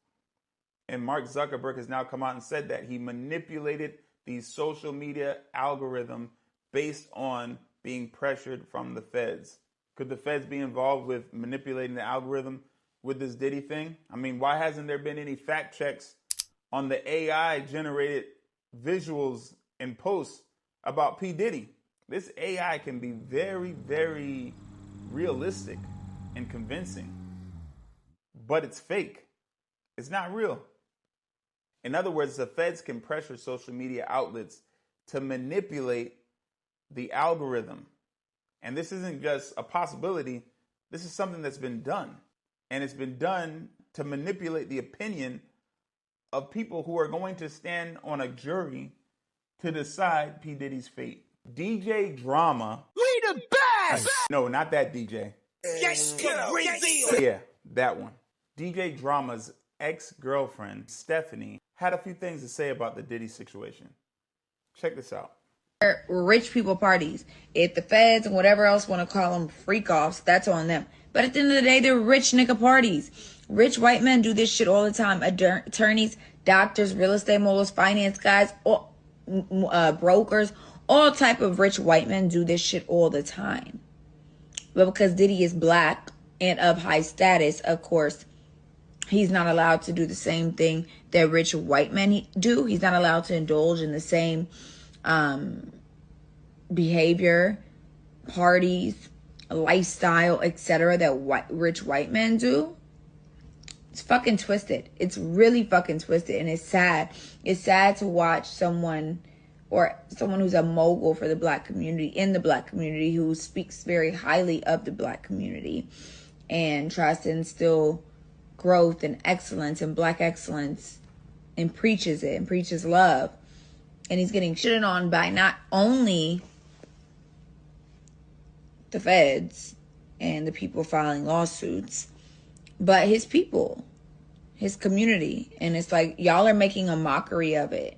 And Mark Zuckerberg has now come out and said that he manipulated the social media algorithm based on being pressured from the feds. Could the feds be involved with manipulating the algorithm with this Diddy thing? I mean, why hasn't there been any fact checks on the AI-generated visuals and posts about P. Diddy? This AI can be very, very realistic and convincing, but it's fake. It's not real. In other words, the feds can pressure social media outlets to manipulate the algorithm. And this isn't just a possibility. This is something that's been done. And it's been done to manipulate the opinion of people who are going to stand on a jury to decide P. Diddy's fate. DJ Drama. We the best! No, not that DJ. Yes, Brazil! Yeah, that one. DJ Drama's ex-girlfriend, Stephanie, had a few things to say about the Diddy situation. Check this out. Rich people parties. If the feds and whatever else want to call them freak-offs, that's on them. But at the end of the day, they're rich nigga parties. Rich white men do this shit all the time. Attorneys, doctors, real estate moguls, finance guys, brokers, all type of rich white men do this shit all the time. But because Diddy is black, and of high status, of course, he's not allowed to do the same thing that rich white men do. He's not allowed to indulge in the same behavior, parties, lifestyle, etc. that rich white men do. It's fucking twisted. It's really fucking twisted, and it's sad. It's sad to watch someone who's a mogul for the black community, in the black community, who speaks very highly of the black community and tries to instill growth and excellence and black excellence and preaches it and preaches love. And he's getting shitted on by not only the feds and the people filing lawsuits, but his people, his community. And it's like, y'all are making a mockery of it.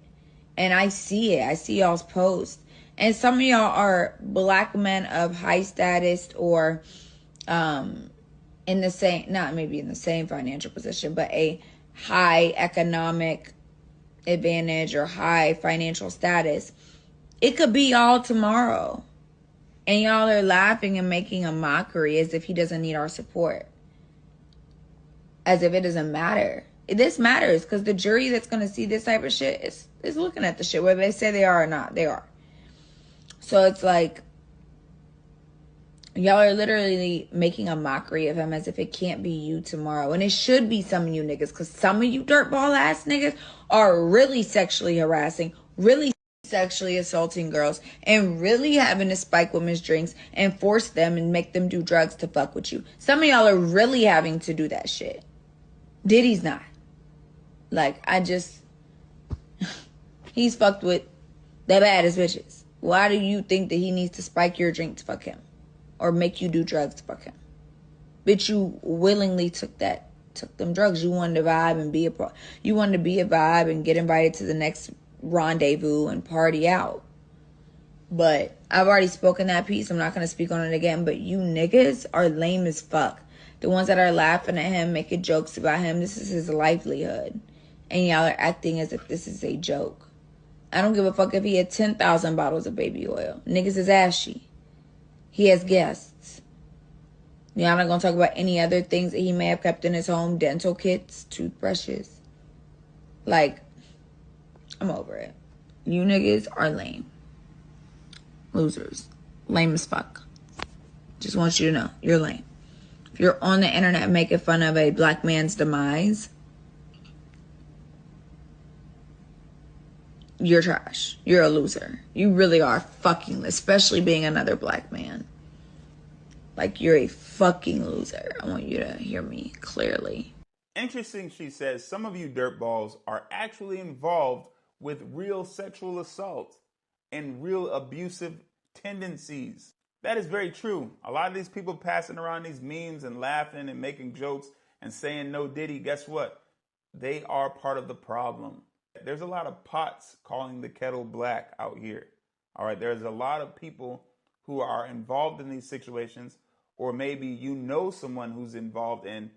And I see it. I see y'all's posts. And some of y'all are black men of high status or in the same, not maybe in the same financial position, but a high economic advantage or high financial status. It could be y'all tomorrow. And y'all are laughing and making a mockery as if he doesn't need our support. As if it doesn't matter. This matters, because the jury that's going to see this type of shit is looking at the shit, whether they say they are or not. They are. So it's like, y'all are literally making a mockery of him as if it can't be you tomorrow. And it should be some of you niggas, because some of you dirtball ass niggas are really sexually harassing, really sexually assaulting girls, and really having to spike women's drinks and force them and make them do drugs to fuck with you. Some of y'all are really having to do that shit. Diddy's not. Like, he's fucked with the baddest bitches. Why do you think that he needs to spike your drink to fuck him? Or make you do drugs to fuck him? Bitch, you willingly took them drugs. You wanted to vibe and be a vibe and get invited to the next rendezvous and party out. But I've already spoken that piece. I'm not going to speak on it again. But you niggas are lame as fuck. The ones that are laughing at him, making jokes about him, this is his livelihood. And y'all are acting as if this is a joke. I don't give a fuck if he had 10,000 bottles of baby oil. Niggas is ashy. He has guests. Y'all not going to talk about any other things that he may have kept in his home. Dental kits, toothbrushes. Like, I'm over it. You niggas are lame. Losers. Lame as fuck. Just want you to know, you're lame. If you're on the internet making fun of a black man's demise, you're trash. You're a loser. You really are fucking, especially being another black man. Like, you're a fucking loser. I want you to hear me clearly. Interesting, she says, some of you dirtballs are actually involved with real sexual assault and real abusive tendencies. That is very true. A lot of these people passing around these memes and laughing and making jokes and saying no Diddy, guess what? They are part of the problem. There's a lot of pots calling the kettle black out here. All right, there's a lot of people who are involved in these situations, or maybe you know someone who's involved in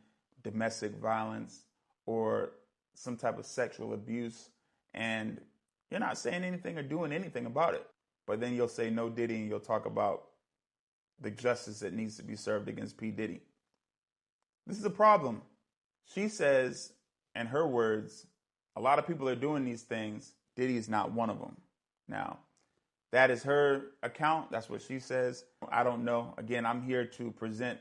domestic violence or some type of sexual abuse, and you're not saying anything or doing anything about it. But then you'll say no Diddy and you'll talk about the justice that needs to be served against P Diddy. This is a problem. She says, in her words, a lot of people are doing these things. Diddy is not one of them. Now, that is her account. That's what she says. I don't know. Again, I'm here to present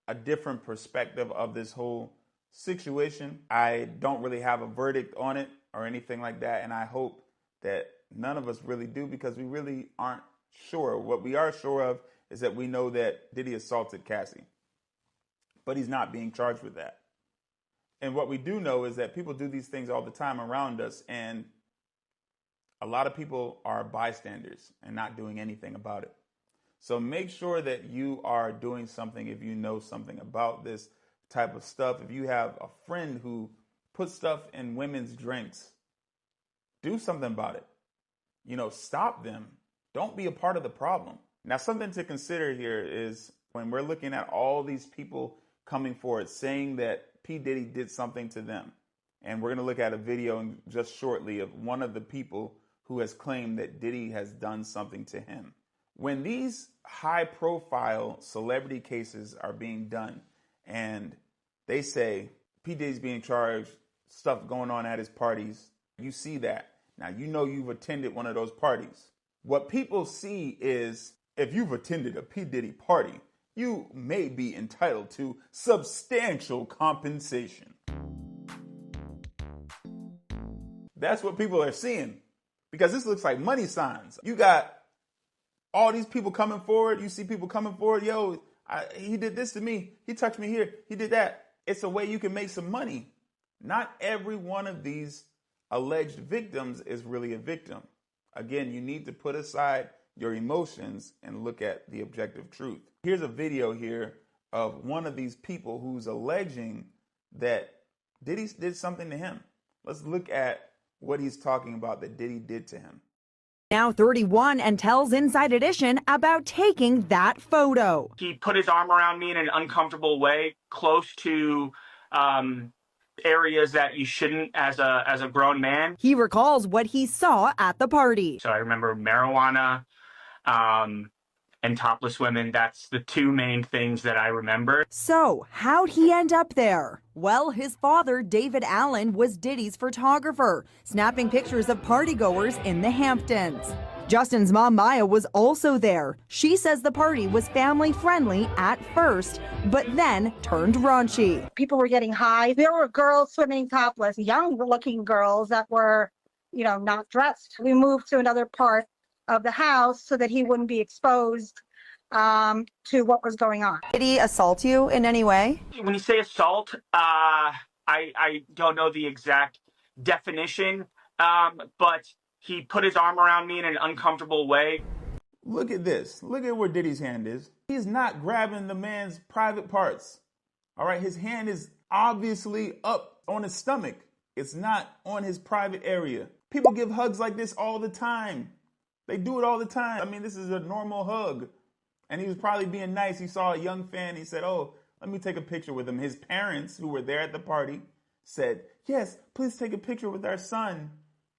a different perspective of this whole situation. I don't really have a verdict on it or anything like that. And I hope that none of us really do, because we really aren't sure. What we are sure of is that we know that Diddy assaulted Cassie, but he's not being charged with that. And what we do know is that people do these things all the time around us, and a lot of people are bystanders and not doing anything about it. So make sure that you are doing something if you know something about this type of stuff. If you have a friend who puts stuff in women's drinks, do something about it. Stop them. Don't be a part of the problem. Now, something to consider here is when we're looking at all these people coming forward saying that P. Diddy did something to them. And we're going to look at a video just shortly of one of the people who has claimed that Diddy has done something to him. When these high-profile celebrity cases are being done and they say P Diddy's being charged, stuff going on at his parties. You see that. Now, you know you've attended one of those parties. What people see is if you've attended a P Diddy party, you may be entitled to substantial compensation. That's what people are seeing, because this looks like money signs. You got all these people coming forward. You see people coming forward. Yo, he did this to me. He touched me here. He did that. It's a way you can make some money. Not every one of these alleged victims is really a victim. Again, you need to put aside your emotions and look at the objective truth. Here's a video here of one of these people who's alleging that Diddy did something to him. Let's look at what he's talking about that Diddy did to him. Now 31 and tells Inside Edition about taking that photo. He put his arm around me in an uncomfortable way, close to areas that you shouldn't as a grown man. He recalls what he saw at the party. So I remember marijuana and topless women. That's the two main things that I remember. So how'd he end up there? Well, his father, David Allen, was Diddy's photographer, snapping pictures of partygoers in the Hamptons. Justin's mom, Maya, was also there. She says the party was family-friendly at first, but then turned raunchy. People were getting high. There were girls swimming topless, young-looking girls that were, not dressed. We moved to another part of the house so that he wouldn't be exposed to what was going on. Did he assault you in any way? When you say assault, I don't know the exact definition, but he put his arm around me in an uncomfortable way. Look at this. Look at where Diddy's hand is. He's not grabbing the man's private parts. All right, his hand is obviously up on his stomach. It's not on his private area. People give hugs like this all the time. They do it all the time. I mean, this is a normal hug. And he was probably being nice. He saw a young fan. He said, oh, let me take a picture with him. His parents, who were there at the party, said, yes, please take a picture with our son.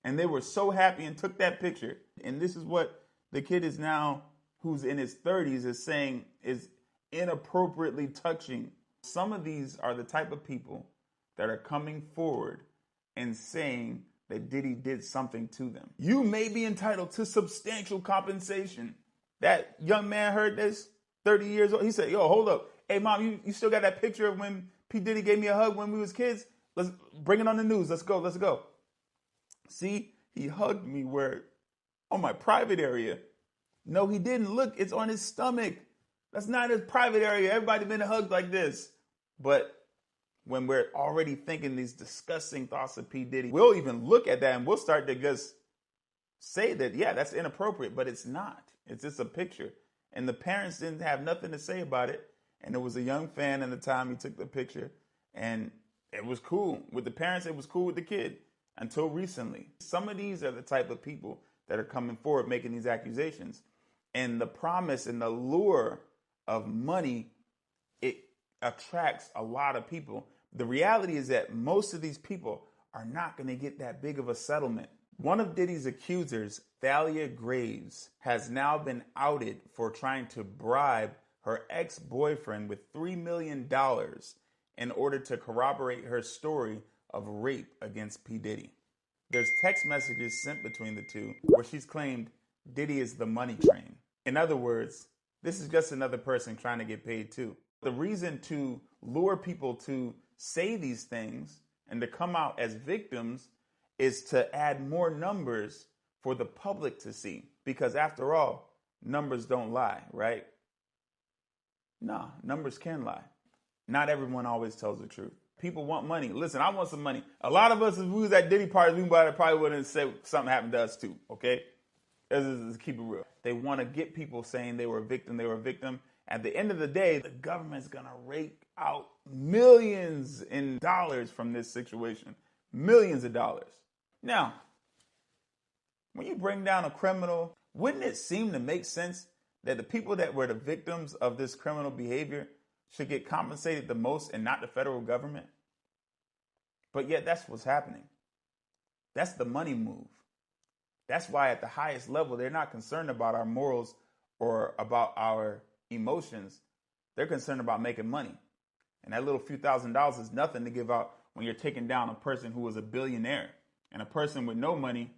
And they were so happy and took that picture. And this is what the kid is now, who's in his 30s, is saying is inappropriately touching. Some of these are the type of people that are coming forward and saying that Diddy did something to them. You may be entitled to substantial compensation. That young man heard this, 30 years old. He said, yo, hold up. Hey, mom, you still got that picture of when P. Diddy gave me a hug when we was kids? Let's bring it on the news. Let's go. See, he hugged me on my private area. No, he didn't. Look, it's on his stomach. That's not his private area. Everybody been hugged like this. But when we're already thinking these disgusting thoughts of P. Diddy, we'll even look at that and we'll start to just say that, yeah, that's inappropriate, but it's not. It's just a picture. And the parents didn't have nothing to say about it. And it was a young fan at the time he took the picture. And it was cool. With the parents, it was cool with the kid until recently. Some of these are the type of people that are coming forward making these accusations. And the promise and the lure of money, it attracts a lot of people. The reality is that most of these people are not going to get that big of a settlement. One of Diddy's accusers, Thalia Graves, has now been outed for trying to bribe her ex-boyfriend with $3 million in order to corroborate her story of rape against P. Diddy. There's text messages sent between the two where she's claimed Diddy is the money train. In other words, this is just another person trying to get paid too. The reason to lure people to say these things and to come out as victims is to add more numbers for the public to see. Because after all, numbers don't lie, right? No, numbers can lie. Not everyone always tells the truth. People want money. Listen, I want some money. A lot of us, if we was at Diddy parties, we probably wouldn't say something happened to us too, okay? Let's keep it real. They want to get people saying they were a victim. At the end of the day, the government's going to rake out millions in dollars from this situation. Millions of dollars. Now, when you bring down a criminal, wouldn't it seem to make sense that the people that were the victims of this criminal behavior should get compensated the most and not the federal government? But yet that's what's happening. That's the money move. That's why at the highest level, they're not concerned about our morals or about our emotions. They're concerned about making money. And that little few $1,000s is nothing to give out when you're taking down a person who was a billionaire. And a person with no money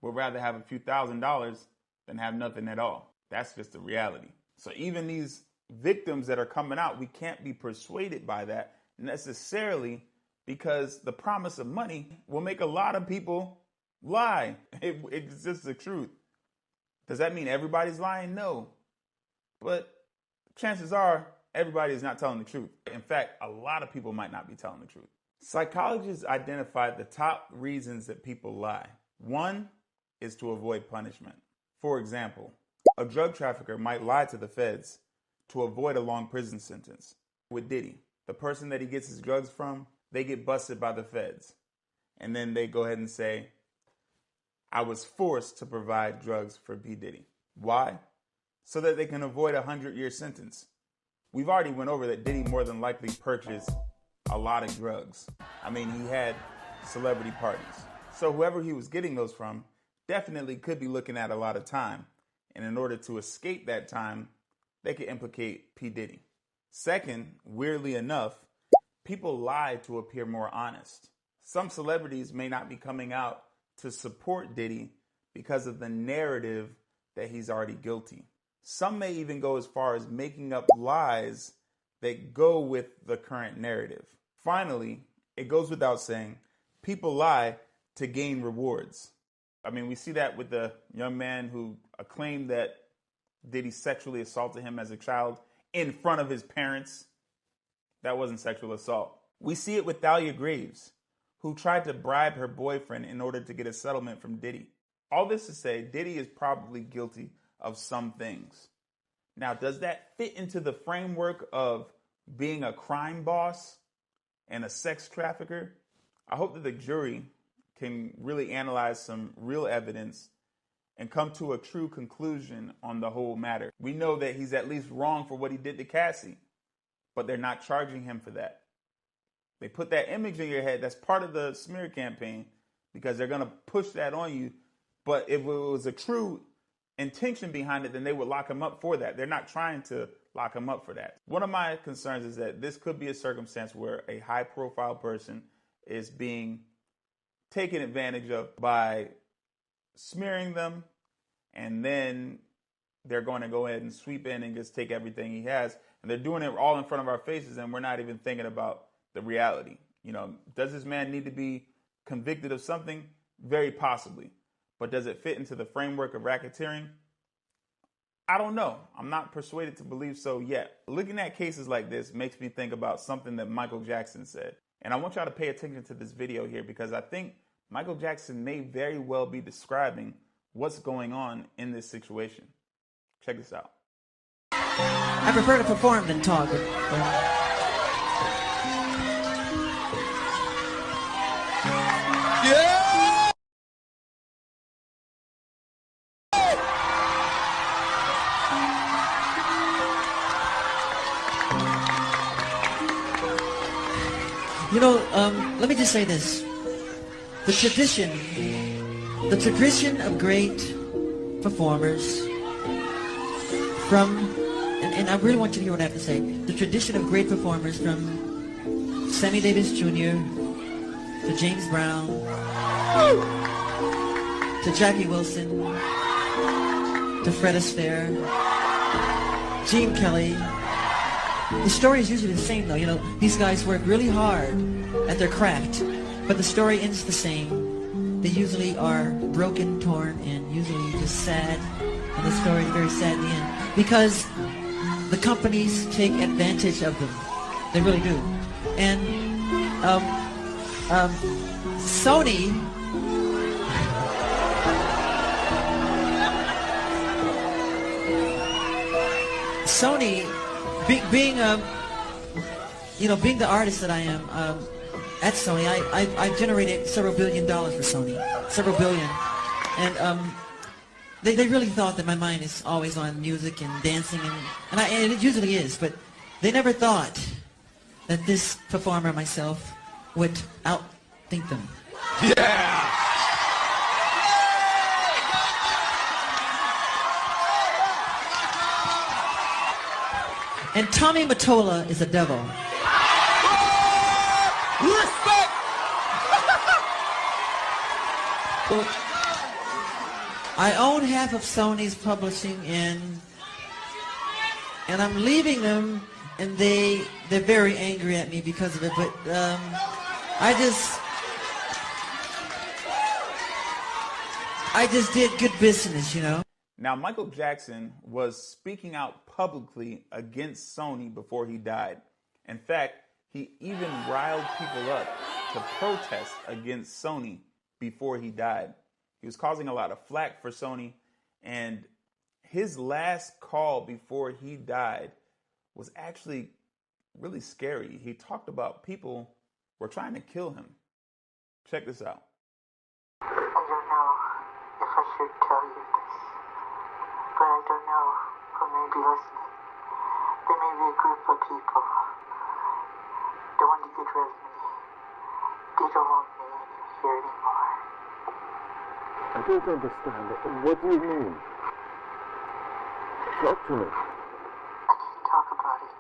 would rather have a few $1,000s than have nothing at all. That's just the reality. So even these victims that are coming out, we can't be persuaded by that necessarily, because the promise of money will make a lot of people lie. It's just the truth. Does that mean everybody's lying? No. But chances are everybody is not telling the truth. In fact, a lot of people might not be telling the truth. Psychologists identified the top reasons that people lie. One is to avoid punishment. For example, a drug trafficker might lie to the feds to avoid a long prison sentence. With Diddy, the person that he gets his drugs from, they get busted by the feds. And then they go ahead and say, I was forced to provide drugs for P Diddy. Why? So that they can avoid a 100-year sentence. We've already went over that Diddy more than likely purchased a lot of drugs. I mean, he had celebrity parties. So whoever he was getting those from definitely could be looking at a lot of time. And in order to escape that time, they could implicate P Diddy. Second, weirdly enough, people lie to appear more honest. Some celebrities may not be coming out to support Diddy because of the narrative that he's already guilty. Some may even go as far as making up lies that go with the current narrative. Finally, it goes without saying, people lie to gain rewards. I mean, we see that with the young man who claimed that Diddy sexually assaulted him as a child in front of his parents. That wasn't sexual assault. We see it with Thalia Graves, who tried to bribe her boyfriend in order to get a settlement from Diddy. All this to say, Diddy is probably guilty of some things. Now, does that fit into the framework of being a crime boss and a sex trafficker? I hope that the jury can really analyze some real evidence and come to a true conclusion on the whole matter. We know that he's at least wrong for what he did to Cassie, but they're not charging him for that. They put that image in your head. That's part of the smear campaign because they're going to push that on you. But if it was a true intention behind it, then they would lock him up for that. They're not trying to lock him up for that. One of my concerns is that this could be a circumstance where a high-profile person is being taken advantage of by smearing them, and then they're going to go ahead and sweep in and just take everything he has. And they're doing it all in front of our faces, and we're not even thinking about the reality. You know, does this man need to be convicted of something? Very possibly. But does it fit into the framework of racketeering? I don't know. I'm not persuaded to believe so yet. Looking at cases like this makes me think about something that Michael Jackson said. And I want y'all to pay attention to this video here because I think Michael Jackson may very well be describing what's going on in this situation. Check this out. I prefer to perform than talk. Yeah! You know, let me just say this. The tradition of great performers from, and I really want you to hear what I have to say. The tradition of great performers from Sammy Davis Jr. to James Brown to Jackie Wilson to Fred Astaire, Gene Kelly. The story is usually the same though. You know, these guys work really hard at their craft, but the story ends the same. They usually are broken, torn, and usually just sad. And the story is very sad in the end because the companies take advantage of them. They really do. And Sony being the artist that I am at Sony, I generated several $1 billion for Sony, several billion, and they really thought that my mind is always on music and dancing, and it usually is, but they never thought that this performer myself would outthink them. Yeah! And Tommy Mottola is a devil. Well, I own half of Sony's publishing and I'm leaving them, and they're very angry at me because of it, but I just did good business, you know. Now, Michael Jackson was speaking out publicly against Sony before he died. In fact, he even riled people up to protest against Sony before he died. He was causing a lot of flack for Sony, and his last call before he died was actually really scary. He talked about people were trying to kill him. Check this out. I don't know if I should tell you this, but I don't know who may be listening. There may be a group of people that want to get rid of me. They don't want me here anymore. I don't understand. What do you mean? Talk to me. I can't talk about it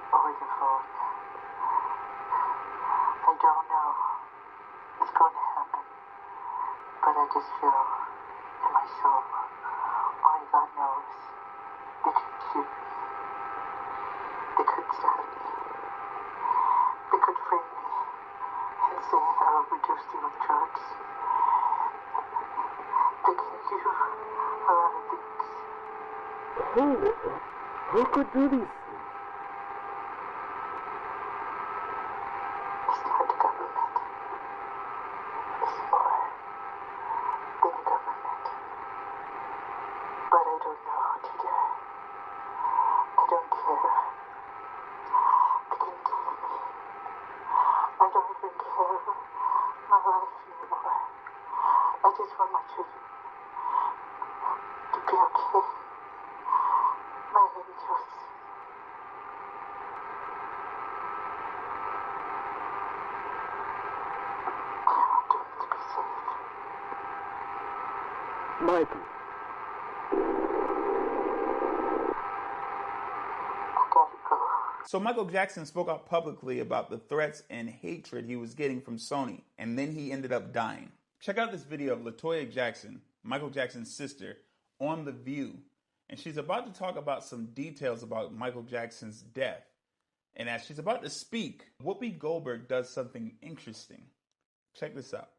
over the phone. I don't know what's going to happen, but I just feel in my soul, only God knows, they could shoot me. They could stab me. They could frame me and say I overdosed you on drugs. They can do a lot of things. Who could do these things? It's not the government. It's more than the government. But I don't know how to do it. I don't care. They can kill me. I don't even care my life anymore. I just want my children to be okay. My angels. I want them to be safe. Michael. I gotta go. So Michael Jackson spoke out publicly about the threats and hatred he was getting from Sony, and then he ended up dying. Check out this video of LaToya Jackson, Michael Jackson's sister, on The View. And she's about to talk about some details about Michael Jackson's death. And as she's about to speak, Whoopi Goldberg does something interesting. Check this out.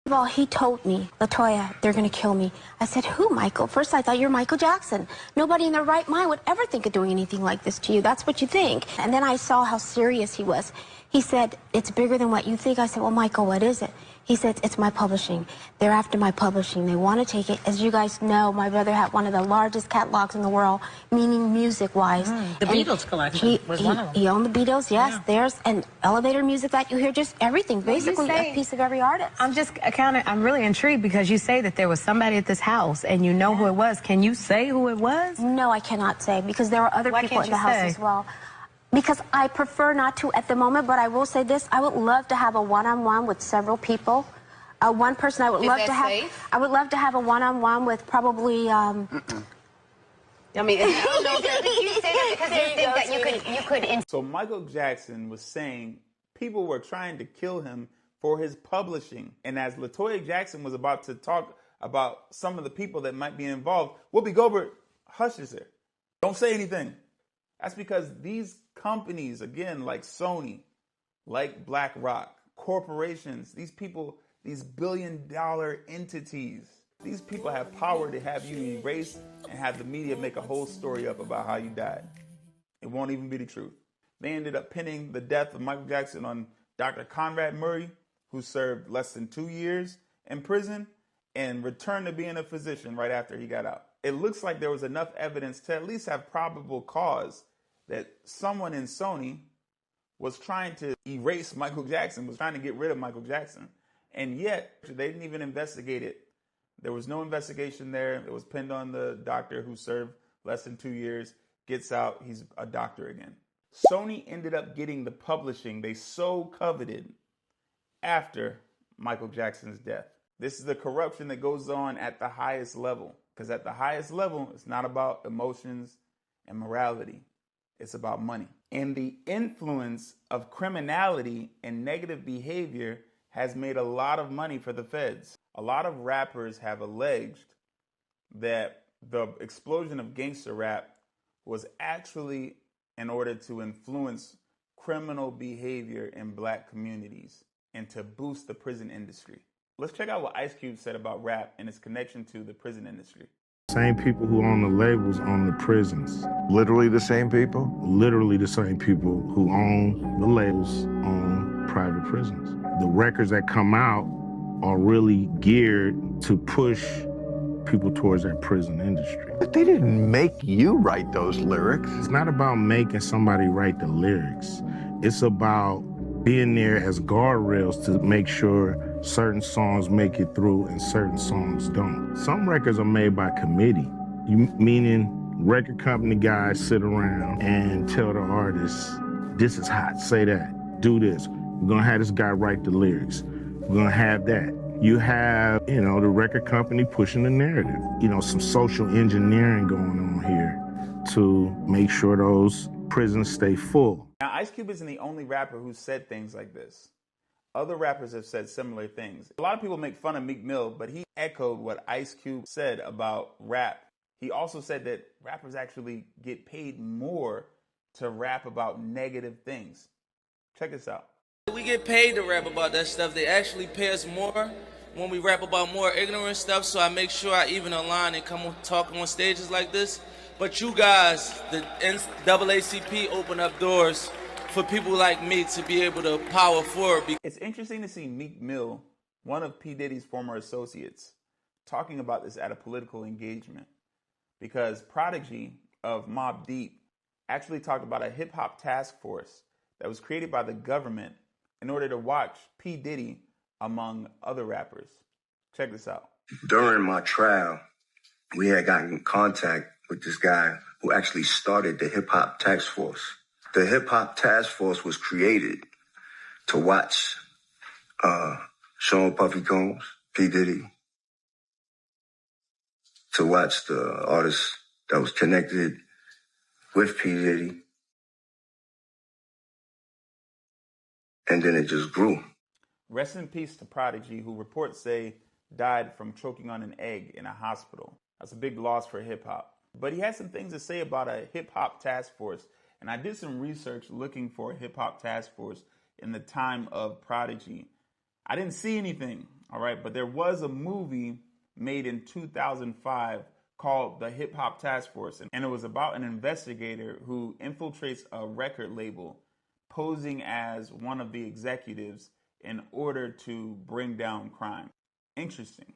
Well, he told me, LaToya, they're going to kill me. I said, who, Michael? First, I thought you're Michael Jackson. Nobody in their right mind would ever think of doing anything like this to you. That's what you think. And then I saw how serious he was. He said, it's bigger than what you think. I said, well, Michael, what is it? He said, it's my publishing. They're after my publishing. They want to take it. As you guys know, my brother had one of the largest catalogs in the world, meaning music-wise. The Beatles collection was one of them. He owned the Beatles, yes. Yeah. There's an elevator music that you hear, just everything, basically a piece of every artist. I'm really intrigued because you say that there was somebody at this house and you know who it was. Can you say who it was? No, I cannot say because there were other people in the house as well. Because I prefer not to at the moment, but I will say this. I would love to have a one-on-one with several people. One person I would love to have. Safe? I would love to have a one-on-one with probably. I mean, I don't know if you say that because you think that you could. So Michael Jackson was saying people were trying to kill him for his publishing, and as LaToya Jackson was about to talk about some of the people that might be involved, Whoopi Goldberg hushes her. Don't say anything. That's because these companies, again, like Sony, like BlackRock, corporations, these people, these billion-dollar entities, these people have power to have you erased and have the media make a whole story up about how you died. It won't even be the truth. They ended up pinning the death of Michael Jackson on Dr. Conrad Murray, who served less than 2 years in prison and returned to being a physician right after he got out. It looks like there was enough evidence to at least have probable cause that someone in Sony was trying to erase Michael Jackson, was trying to get rid of Michael Jackson. And yet, they didn't even investigate it. There was no investigation there. It was pinned on the doctor who served less than 2 years, gets out, he's a doctor again. Sony ended up getting the publishing they so coveted after Michael Jackson's death. This is the corruption that goes on at the highest level. Because at the highest level, it's not about emotions and morality. It's about money. And the influence of criminality and negative behavior has made a lot of money for the feds. A lot of rappers have alleged that the explosion of gangster rap was actually in order to influence criminal behavior in black communities and to boost the prison industry. Let's check out what Ice Cube said about rap and its connection to the prison industry. Same people who own the labels own the prisons. Literally the same people? Literally the same people who own the labels own private prisons. The records that come out are really geared to push people towards that prison industry. But they didn't make you write those lyrics. It's not about making somebody write the lyrics. It's about being there as guardrails to make sure certain songs make it through and certain songs don't. Some records are made by committee, meaning record company guys sit around and tell the artists, this is hot, say that, do this. We're gonna have this guy write the lyrics. We're gonna have that. You have, the record company pushing the narrative. Some social engineering going on here to make sure those prisons stay full. Now, Ice Cube isn't the only rapper who said things like this. Other rappers have said similar things. A lot of people make fun of Meek Mill, but he echoed what Ice Cube said about rap. He also said that rappers actually get paid more to rap about negative things. Check this out. We get paid to rap about that stuff. They actually pay us more when we rap about more ignorant stuff, so I make sure I even align and come on, talk on stages like this. But you guys, the NAACP, open up doors for people like me to be able to power forward. It's interesting to see Meek Mill, one of P. Diddy's former associates, talking about this at a political engagement. Because Prodigy of Mobb Deep actually talked about a hip-hop task force that was created by the government in order to watch P. Diddy among other rappers. Check this out. During my trial, we had gotten in contact with this guy who actually started the Hip Hop Task Force. The Hip Hop Task Force was created to watch Sean Puffy Combs, P. Diddy, to watch the artists that was connected with P. Diddy. And then it just grew. Rest in peace to Prodigy, who reports say died from choking on an egg in a hospital. That's a big loss for hip-hop. But he had some things to say about a hip-hop task force. And I did some research looking for a hip-hop task force in the time of Prodigy. I didn't see anything, all right? But there was a movie made in 2005 called The Hip Hop Task Force. And it was about an investigator who infiltrates a record label, posing as one of the executives in order to bring down crime. Interesting.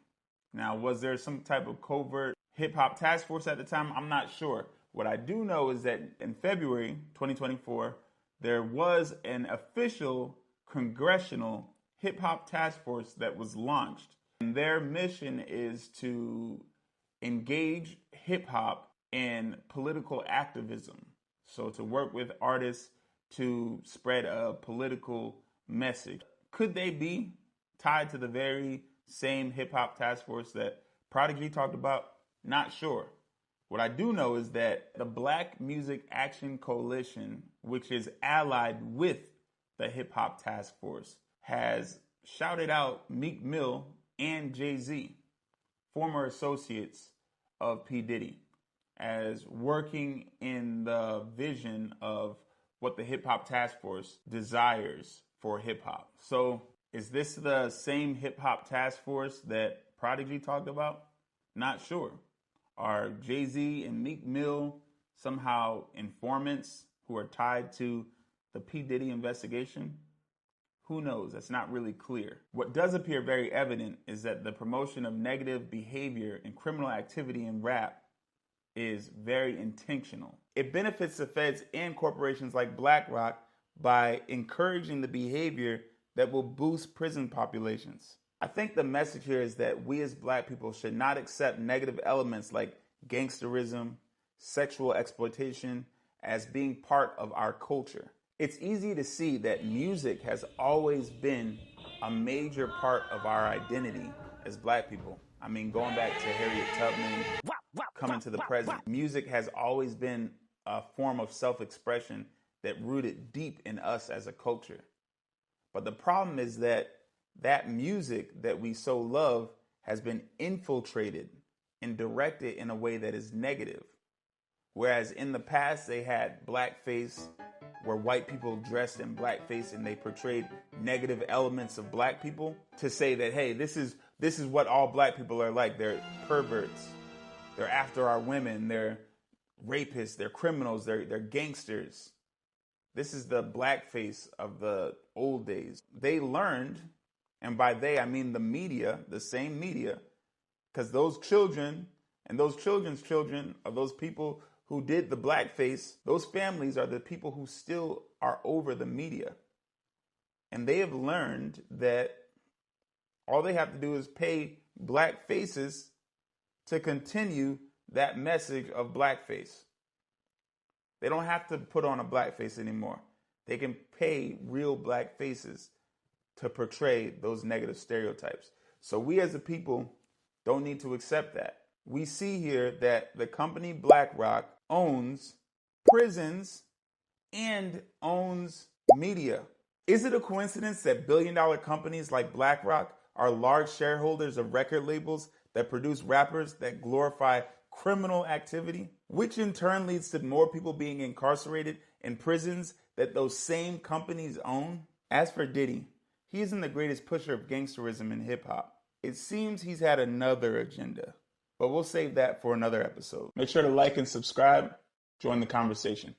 Now, was there some type of covert hip-hop task force at the time? I'm not sure. What I do know is that in February 2024, there was an official congressional hip-hop task force that was launched. And their mission is to engage hip-hop in political activism. So to work with artists to spread a political message. Could they be tied to the very same hip-hop task force that Prodigy talked about? Not sure. What I do know is that the Black Music Action Coalition, which is allied with the hip-hop task force, has shouted out Meek Mill and Jay-Z, former associates of P. Diddy, as working in the vision of what the hip-hop task force desires for hip-hop. So is this the same hip-hop task force that Prodigy talked about? Not sure. Are Jay-Z and Meek Mill somehow informants who are tied to the P. Diddy investigation? Who knows? That's not really clear. What does appear very evident is that the promotion of negative behavior and criminal activity in rap is very intentional. It benefits the feds and corporations like BlackRock by encouraging the behavior that will boost prison populations. I think the message here is that we as black people should not accept negative elements like gangsterism, sexual exploitation as being part of our culture. It's easy to see that music has always been a major part of our identity as black people. I mean, going back to Harriet Tubman, coming to the present, music has always been a form of self-expression that rooted deep in us as a culture. But the problem is that that music that we so love has been infiltrated and directed in a way that is negative. Whereas in the past they had blackface, where white people dressed in blackface and they portrayed negative elements of black people to say that, hey, this is what all black people are like. They're perverts. They're after our women. They're rapists. They're criminals. They're gangsters. This is the blackface of the old days. They learned, and by they I mean the media, the same media, because those children and those children's children of those people who did the blackface, those families are the people who still are over the media. And they have learned that all they have to do is pay black faces to continue that message of blackface. They don't have to put on a blackface anymore. They can pay real black faces to portray those negative stereotypes. So we as a people don't need to accept that. We see here that the company BlackRock owns prisons and owns media. Is it a coincidence that billion-dollar companies like BlackRock are large shareholders of record labels that produce rappers that glorify criminal activity, which in turn leads to more people being incarcerated in prisons that those same companies own? As for Diddy, he isn't the greatest pusher of gangsterism in hip-hop. It seems he's had another agenda, but we'll save that for another episode. Make sure to like and subscribe. Join the conversation.